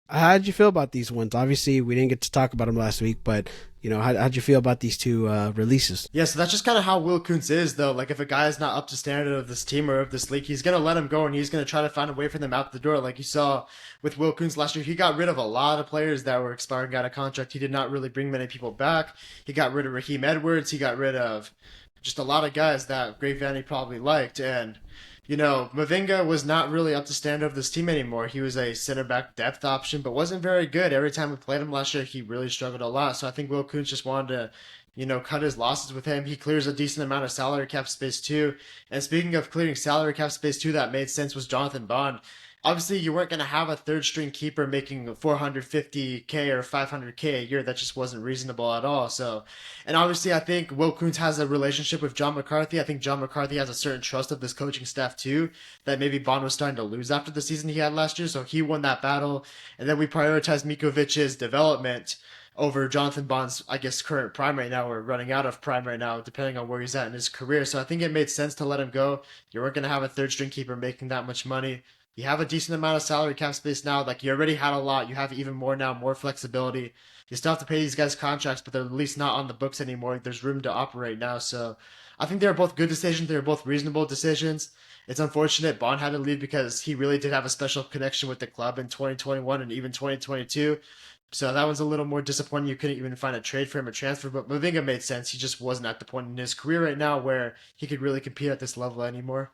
how did you feel about these ones? Obviously, we didn't get to talk about them last week, but how'd you feel about these two releases? Yeah, so that's just kind of how Will Kuntz is, though. Like, if a guy is not up to standard of this team or of this league, he's going to let him go, and he's going to try to find a way for them out the door. Like you saw with Will Kuntz last year, he got rid of a lot of players that were expiring out of contract. He did not really bring many people back. He got rid of Raheem Edwards. He got rid of just a lot of guys that Greg Vanny probably liked, and Mavinga was not really up to standard of this team anymore. He was a center back depth option, but wasn't very good. Every time we played him last year, he really struggled a lot. So I think Will Kuntz just wanted to, cut his losses with him. He clears a decent amount of salary cap space too. And speaking of clearing salary cap space too, that made sense was Jonathan Bond. Obviously, you weren't going to have a third string keeper making 450K or 500K a year. That just wasn't reasonable at all. So, and obviously, I think Will Kuntz has a relationship with John McCarthy. I think John McCarthy has a certain trust of this coaching staff too, that maybe Bond was starting to lose after the season he had last year. So he won that battle. And then we prioritized Mikovic's development over Jonathan Bond's, I guess, current prime right now, or running out of prime right now, depending on where he's at in his career. So I think it made sense to let him go. You weren't going to have a third string keeper making that much money. You have a decent amount of salary cap space now. Like, you already had a lot. You have even more now, more flexibility. You still have to pay these guys contracts, but they're at least not on the books anymore. There's room to operate now. So I think they're both good decisions. They're both reasonable decisions. It's unfortunate Bond had to leave because he really did have a special connection with the club in 2021 and even 2022. So that was a little more disappointing. You couldn't even find a trade for him or transfer, but Mavinga made sense. He just wasn't at the point in his career right now where he could really compete at this level anymore.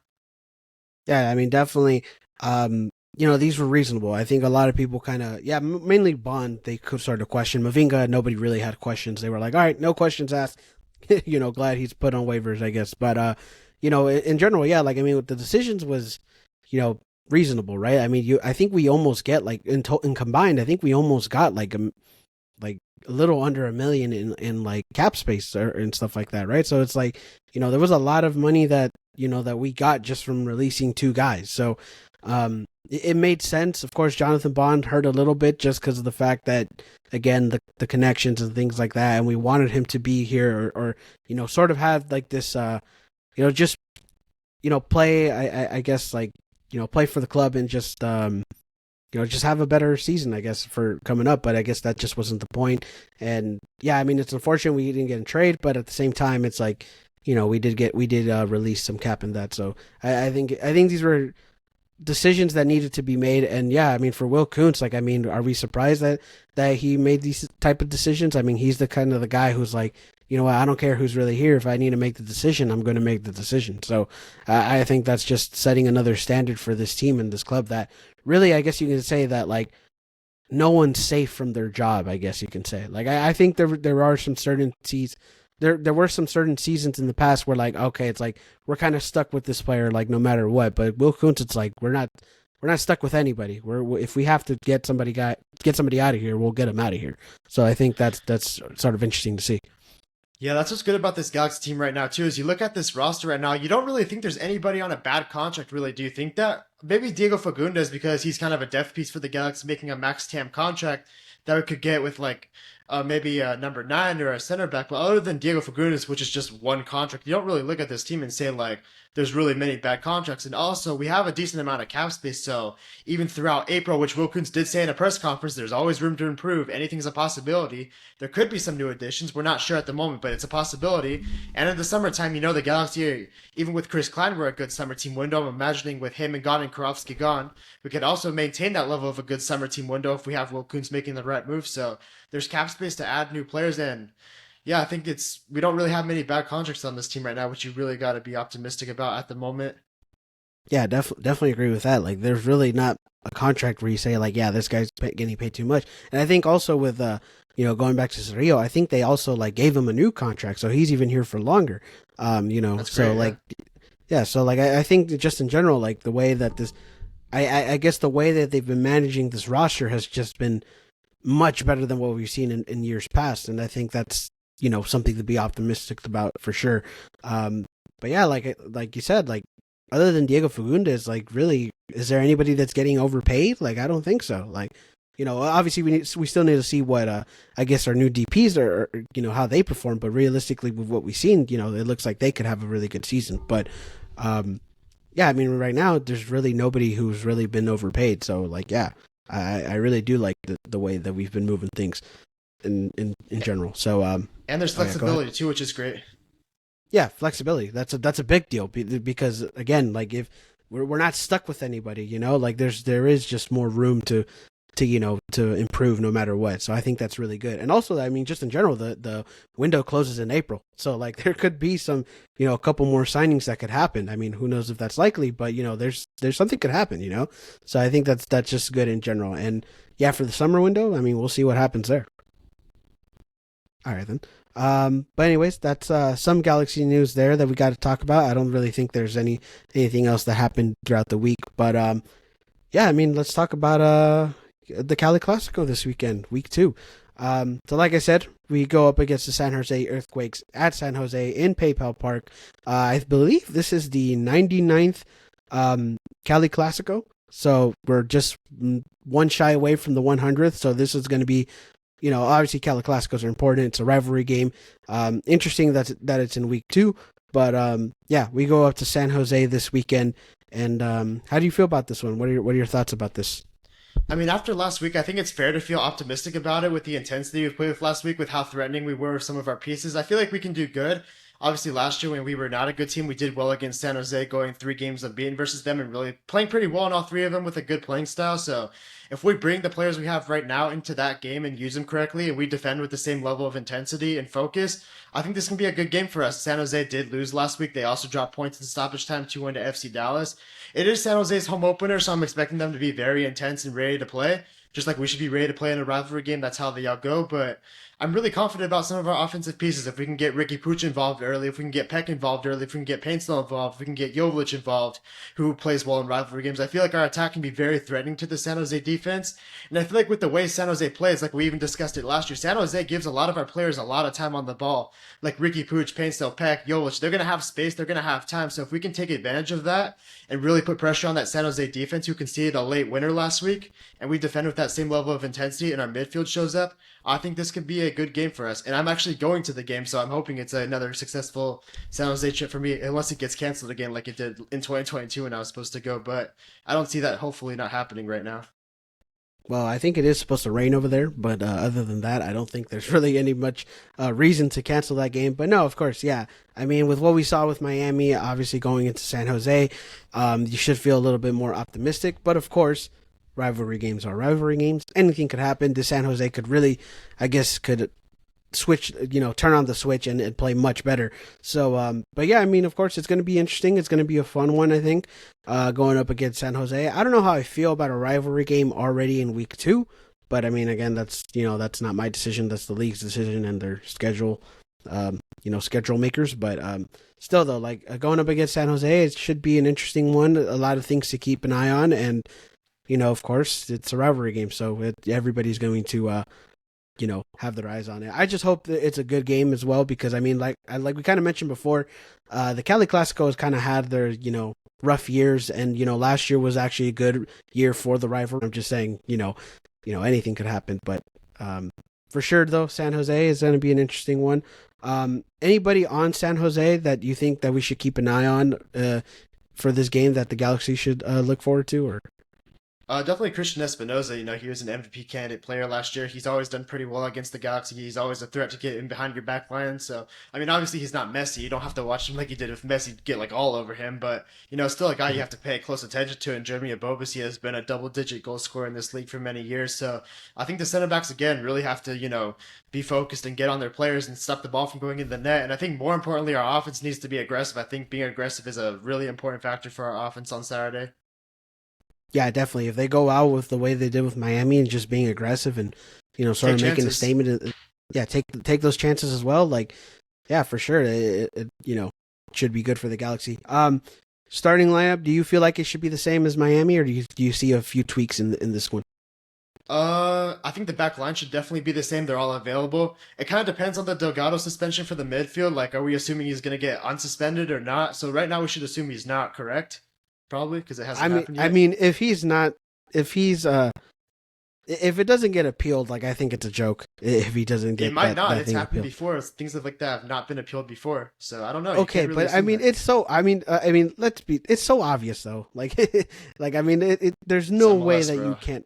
Yeah, I mean, definitely. These were reasonable. I think a lot of people kind of, yeah, mainly Bond, they could start to question. Mavinga, nobody really had questions. They were like, all right, no questions asked. Glad he's put on waivers, I guess. But, in general, yeah, like, I mean, the decisions was, reasonable, right? I mean, I think we almost get like in combined, I think we almost got like a little under $1 million in like cap space and stuff like that, right? So it's like, there was a lot of money that we got just from releasing two guys. So it made sense. Of course, Jonathan Bond hurt a little bit just because of the fact that, again, the connections and things like that, and we wanted him to be here or sort of have like this just play, I guess, like play for the club and just just have a better season, I guess, for coming up. But I guess that just wasn't the point. And yeah, I mean, it's unfortunate we didn't get in trade, but at the same time, it's like, we did release some cap in that. So I think these were decisions that needed to be made. And yeah, I mean, for Will Kuntz, like, I mean, are we surprised that he made these type of decisions? I mean, he's the kind of the guy who's like, what, I don't care who's really here. If I need to make the decision, I'm going to make the decision. So I think that's just setting another standard for this team and this club that really, I guess you can say that, like, no one's safe from their job, I guess you can say. Like, I think there are some certainties. There were some certain seasons in the past where, like, okay, it's like we're kind of stuck with this player, like, no matter what. But Will Kuntz, it's like we're not stuck with anybody. If we have to get somebody out of here, we'll get him out of here. So I think that's sort of interesting to see. Yeah, that's what's good about this Galaxy team right now too. Is you look at this roster right now, you don't really think there's anybody on a bad contract. Really, do you think that? Maybe Diego Fagundes because he's kind of a depth piece for the Galaxy, making a max TAM contract that we could get with like maybe a number nine or a center back. But other than Diego Fagundes, which is just one contract, you don't really look at this team and say like there's really many bad contracts. And also, we have a decent amount of cap space, so even throughout April, which Will Kuntz did say in a press conference, there's always room to improve. Anything's a possibility. There could be some new additions. We're not sure at the moment, but it's a possibility. And in the summertime, the Galaxy, even with Chris Klein, we're a good summer team window. I'm imagining with him and gone and Karofsky gone, we could also maintain that level of a good summer team window if we have Will Kuntz making the right move. So there's cap space to add new players in. Yeah, I think we don't really have many bad contracts on this team right now, which you really got to be optimistic about at the moment. Yeah, definitely agree with that. Like, there's really not a contract where you say like, yeah, this guy's getting paid too much. And I think also with going back to Cerrillo, I think they also like gave him a new contract, so he's even here for longer. That's So great. like, yeah, so like I think that just in general, like the way that this, I guess the way that they've been managing this roster has just been much better than what we've seen in years past, and I think that's something to be optimistic about for sure. But yeah, like you said, like other than Diego Fagundes, like really, is there anybody that's getting overpaid? Like I don't think so. Like obviously we still need to see what I guess our new DPS are, how they perform. But realistically, with what we've seen, it looks like they could have a really good season. But yeah, I mean, right now there's really nobody who's really been overpaid. So like, yeah, I really do like the way that we've been moving things in general. So And there's oh yeah, go ahead. flexibility too, which is great. Yeah, flexibility. That's a big deal because again, like if we're not stuck with anybody, like there is just more room to improve no matter what. So I think that's really good. And also, I mean, just in general, the window closes in April, so like there could be some a couple more signings that could happen. I mean, who knows if that's likely, but there's something could happen. So I think that's just good in general. And yeah, for the summer window, I mean, we'll see what happens there. All right then. But anyways, that's some Galaxy news there that we got to talk about. I don't really think there's anything else that happened throughout the week, but yeah, I mean, let's talk about the Cali Clasico this weekend, week 2. So like I said, we go up against the San Jose Earthquakes at San Jose in PayPal Park. I believe this is the 99th Cali Clasico, so we're just one shy away from the 100th. So this is going to be obviously Cali Clásicos are important. It's a rivalry game. Interesting that it's in week 2. But yeah, we go up to San Jose this weekend. And how do you feel about this one? What are your thoughts about this? I mean, after last week, I think it's fair to feel optimistic about it with the intensity we played with last week, with how threatening we were with some of our pieces. I feel like we can do good. Obviously, last year when we were not a good team, we did well against San Jose, going 3 games unbeaten versus them and really playing pretty well in all 3 of them with a good playing style. So if we bring the players we have right now into that game and use them correctly, and we defend with the same level of intensity and focus, I think this can be a good game for us. San Jose did lose last week. They also dropped points in stoppage time 2-1 to FC Dallas. It is San Jose's home opener, so I'm expecting them to be very intense and ready to play. Just like we should be ready to play in a rivalry game. That's how they all go. But I'm really confident about some of our offensive pieces. If we can get Ricky Puch involved early, if we can get Peck involved early, if we can get Paintsnell involved, if we can get Jovic involved, who plays well in rivalry games, I feel like our attack can be very threatening to the San Jose defense. And I feel like with the way San Jose plays, like we even discussed it last year, San Jose gives a lot of our players a lot of time on the ball. Like Ricky Puch, Paintsnell, Peck, Jovic, they're going to have space, they're going to have time. So if we can take advantage of that and really put pressure on that San Jose defense, who conceded a late winner last week, and we defend with that same level of intensity and our midfield shows up, I think this could be a good game for us. And I'm actually going to the game, so I'm hoping it's another successful San Jose trip for me, unless it gets canceled again like it did in 2022 when I was supposed to go. But I don't see that hopefully not happening right now. Well, I think it is supposed to rain over there, but other than that, I don't think there's really any much reason to cancel that game. But no, of course, yeah. I mean, with what we saw with Miami, obviously going into San Jose, you should feel a little bit more optimistic. But of course, rivalry games are rivalry games. Anything could happen. The San Jose could really, I guess, could switch, turn on the switch and play much better. So, but yeah, I mean, of course, it's going to be interesting. It's going to be a fun one, I think, going up against San Jose. I don't know how I feel about a rivalry game already in week 2, but I mean, again, that's not my decision. That's the league's decision and their schedule, schedule makers. But still, though, like going up against San Jose, it should be an interesting one. A lot of things to keep an eye on, and of course, it's a rivalry game, so everybody's going to have their eyes on it. I just hope that it's a good game as well, because I mean, like we kind of mentioned before, the Cali Clasico has kind of had their rough years, and last year was actually a good year for the rivalry. I'm just saying, anything could happen, but for sure though, San Jose is going to be an interesting one. Anybody on San Jose that you think that we should keep an eye on for this game that the Galaxy should look forward to, or? Definitely Christian Espinoza. He was an MVP candidate player last year. He's always done pretty well against the Galaxy. He's always a threat to get in behind your back line. So, I mean, obviously he's not Messi. You don't have to watch him like you did with Messi, get like all over him. But, still a guy you have to pay close attention to. And Jeremy Abobasi has been a double-digit goal scorer in this league for many years. So, I think the center backs, again, really have to, be focused and get on their players and stop the ball from going in the net. And I think more importantly, our offense needs to be aggressive. I think being aggressive is a really important factor for our offense on Saturday. Yeah, definitely. If they go out with the way they did with Miami and just being aggressive and sort of making a statement, take those chances as well. Like, yeah, for sure, it should be good for the Galaxy. Starting lineup, do you feel like it should be the same as Miami, or do you see a few tweaks in this one? I think the back line should definitely be the same. They're all available. It kind of depends on the Delgado suspension for the midfield. Like, are we assuming he's going to get unsuspended or not? So right now we should assume he's not, correct? Probably, because it hasn't happened yet. I mean, if it doesn't get appealed, like, I think it's a joke. If he doesn't get, it might not. It's happened appealed before. Things like that have not been appealed before, so I don't know. Okay, really but I mean, that. it's so. I mean, it's so obvious though. Like, I mean, there's no MLS, way that bro. you can't.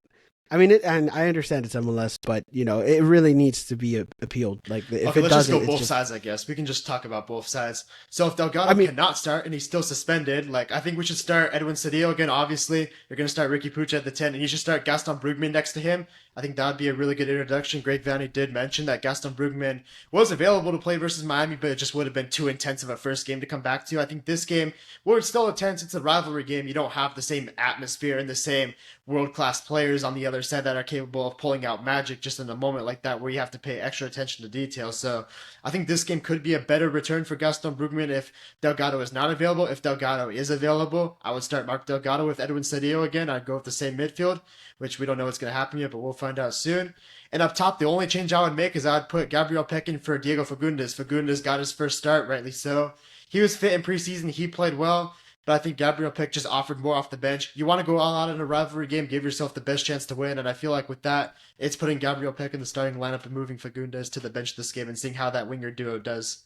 I mean, and I understand it's MLS, but it really needs to be appealed. Like, if Okay, it let's just doesn't, go both sides, I guess. We can just talk about both sides. So if Delgado cannot start and he's still suspended, like, I think we should start Edwin Cedillo again. Obviously, you're going to start Ricky Puig at the 10, and you should start Gaston Brugman next to him. I think that would be a really good introduction. Greg Vanney did mention that Gaston Brugman was available to play versus Miami, but it just would have been too intense of a first game to come back to. I think this game, well, it's still intense. It's a rivalry game. You don't have the same atmosphere and the same world-class players on the other side that are capable of pulling out magic just in a moment like that where you have to pay extra attention to detail. So I think this game could be a better return for Gaston Brugman if Delgado is not available. If Delgado is available, I would start Mark Delgado with Edwin Cedillo again. I'd go with the same midfield, which we don't know what's going to happen yet, but we'll find out soon. And up top, the only change I would make is I would put Gabriel Peck in for Diego Fagundes. Fagundes got his first start, rightly so. He was fit in preseason. He played well. But I think Gabriel Peck just offered more off the bench. You want to go all out in a rivalry game, give yourself the best chance to win. And I feel like with that, it's putting Gabriel Peck in the starting lineup and moving Fagundes to the bench this game and seeing how that winger duo does.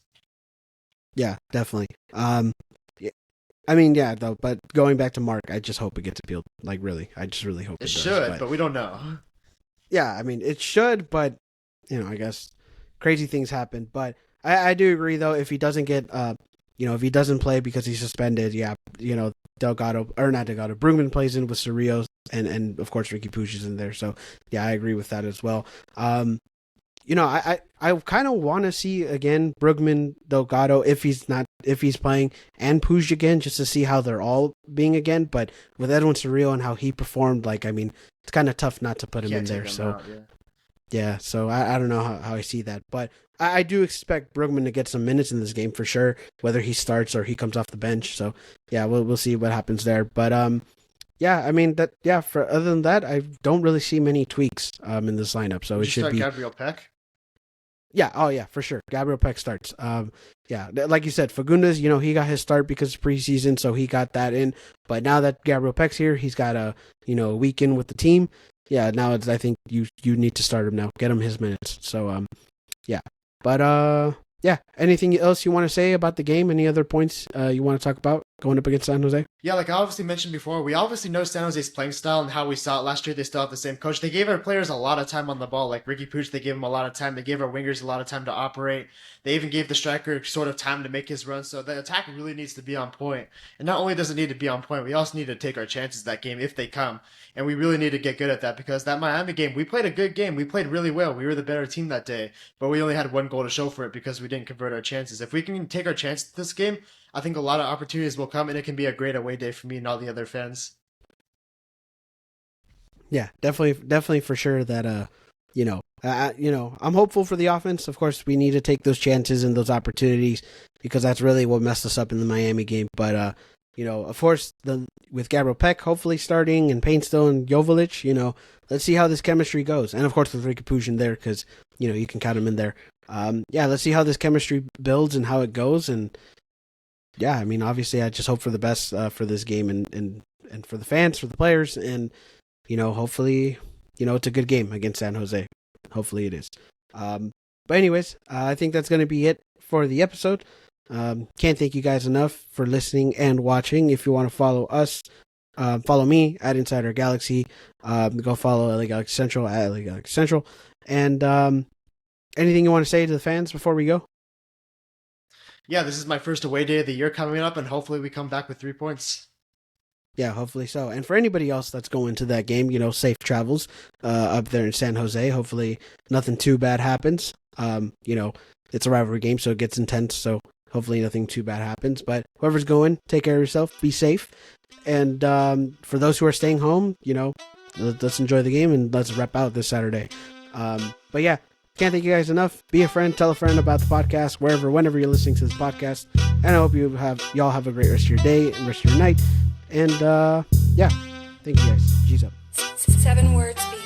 Yeah, definitely. I mean, yeah, though. But going back to Mark, I just hope it gets appealed. Like, really, I just really hope it does. Should, but we don't know. Yeah, I mean, it should, but I guess crazy things happen. But I do agree though. If he doesn't get if he doesn't play because he's suspended, Brugman plays in with Cerrillo, and of course Ricky Puig is in there. So yeah, I agree with that as well. I kind of want to see again Brugman, Delgado if he's playing, and Puig again, just to see how they're all being again. But with Edwin Cerrillo and how he performed, like, I mean, it's kind of tough not to put him in there. Yeah, so I don't know how I see that, but I do expect Brugman to get some minutes in this game for sure, whether he starts or he comes off the bench. So yeah, we'll see what happens there. But yeah, I mean for other than that, I don't really see many tweaks in this lineup. So it should be Gabriel Peck. Yeah, oh yeah, for sure. Gabriel Peck starts. Yeah, like you said, Fagundes, he got his start because of preseason, so he got that in. But now that Gabriel Peck's here, he's got a week in with the team. Yeah, now I think you need to start him now. Get him his minutes. So yeah. But yeah, anything else you want to say about the game? Any other points you want to talk about going up against San Jose? Yeah, like I obviously mentioned before, we obviously know San Jose's playing style and how we saw it last year. They still have the same coach. They gave our players a lot of time on the ball. Like Ricky Puig, they gave him a lot of time. They gave our wingers a lot of time to operate. They even gave the striker sort of time to make his run. So the attack really needs to be on point. And not only does it need to be on point, we also need to take our chances that game if they come. And we really need to get good at that because that Miami game, we played a good game. We played really well. We were the better team that day. But we only had one goal to show for it because we didn't convert our chances. If we can take our chances this game, I think a lot of opportunities will come, and it can be a great away day for me and all the other fans. Yeah, definitely for sure that I'm hopeful for the offense. Of course, we need to take those chances and those opportunities because that's really what messed us up in the Miami game. But of course, with Gabriel Peck hopefully starting and Painstill and Joveljic, let's see how this chemistry goes. And of course with Ricky Pujan there because, you can count him in there. Let's see how this chemistry builds and how it goes. And yeah, I mean, obviously I just hope for the best for this game and for the fans, for the players. And, hopefully, it's a good game against San Jose. Hopefully it is. But anyways, I think that's going to be it for the episode. Can't thank you guys enough for listening and watching. If you want to follow us, follow me at Insider Galaxy. Go follow LA Galaxy Central at LA Galaxy Central. And anything you want to say to the fans before we go? Yeah, this is my first away day of the year coming up, and hopefully we come back with 3 points. Yeah, hopefully so. And for anybody else that's going to that game, safe travels up there in San Jose. Hopefully nothing too bad happens. It's a rivalry game, so it gets intense. So hopefully nothing too bad happens. But whoever's going, take care of yourself. Be safe. And for those who are staying home, let's enjoy the game and let's rep out this Saturday. But yeah, can't thank you guys enough. Be a friend. Tell a friend about the podcast, whenever you're listening to this podcast. And I hope y'all have a great rest of your day and rest of your night. And thank you guys. G's up. 7 words.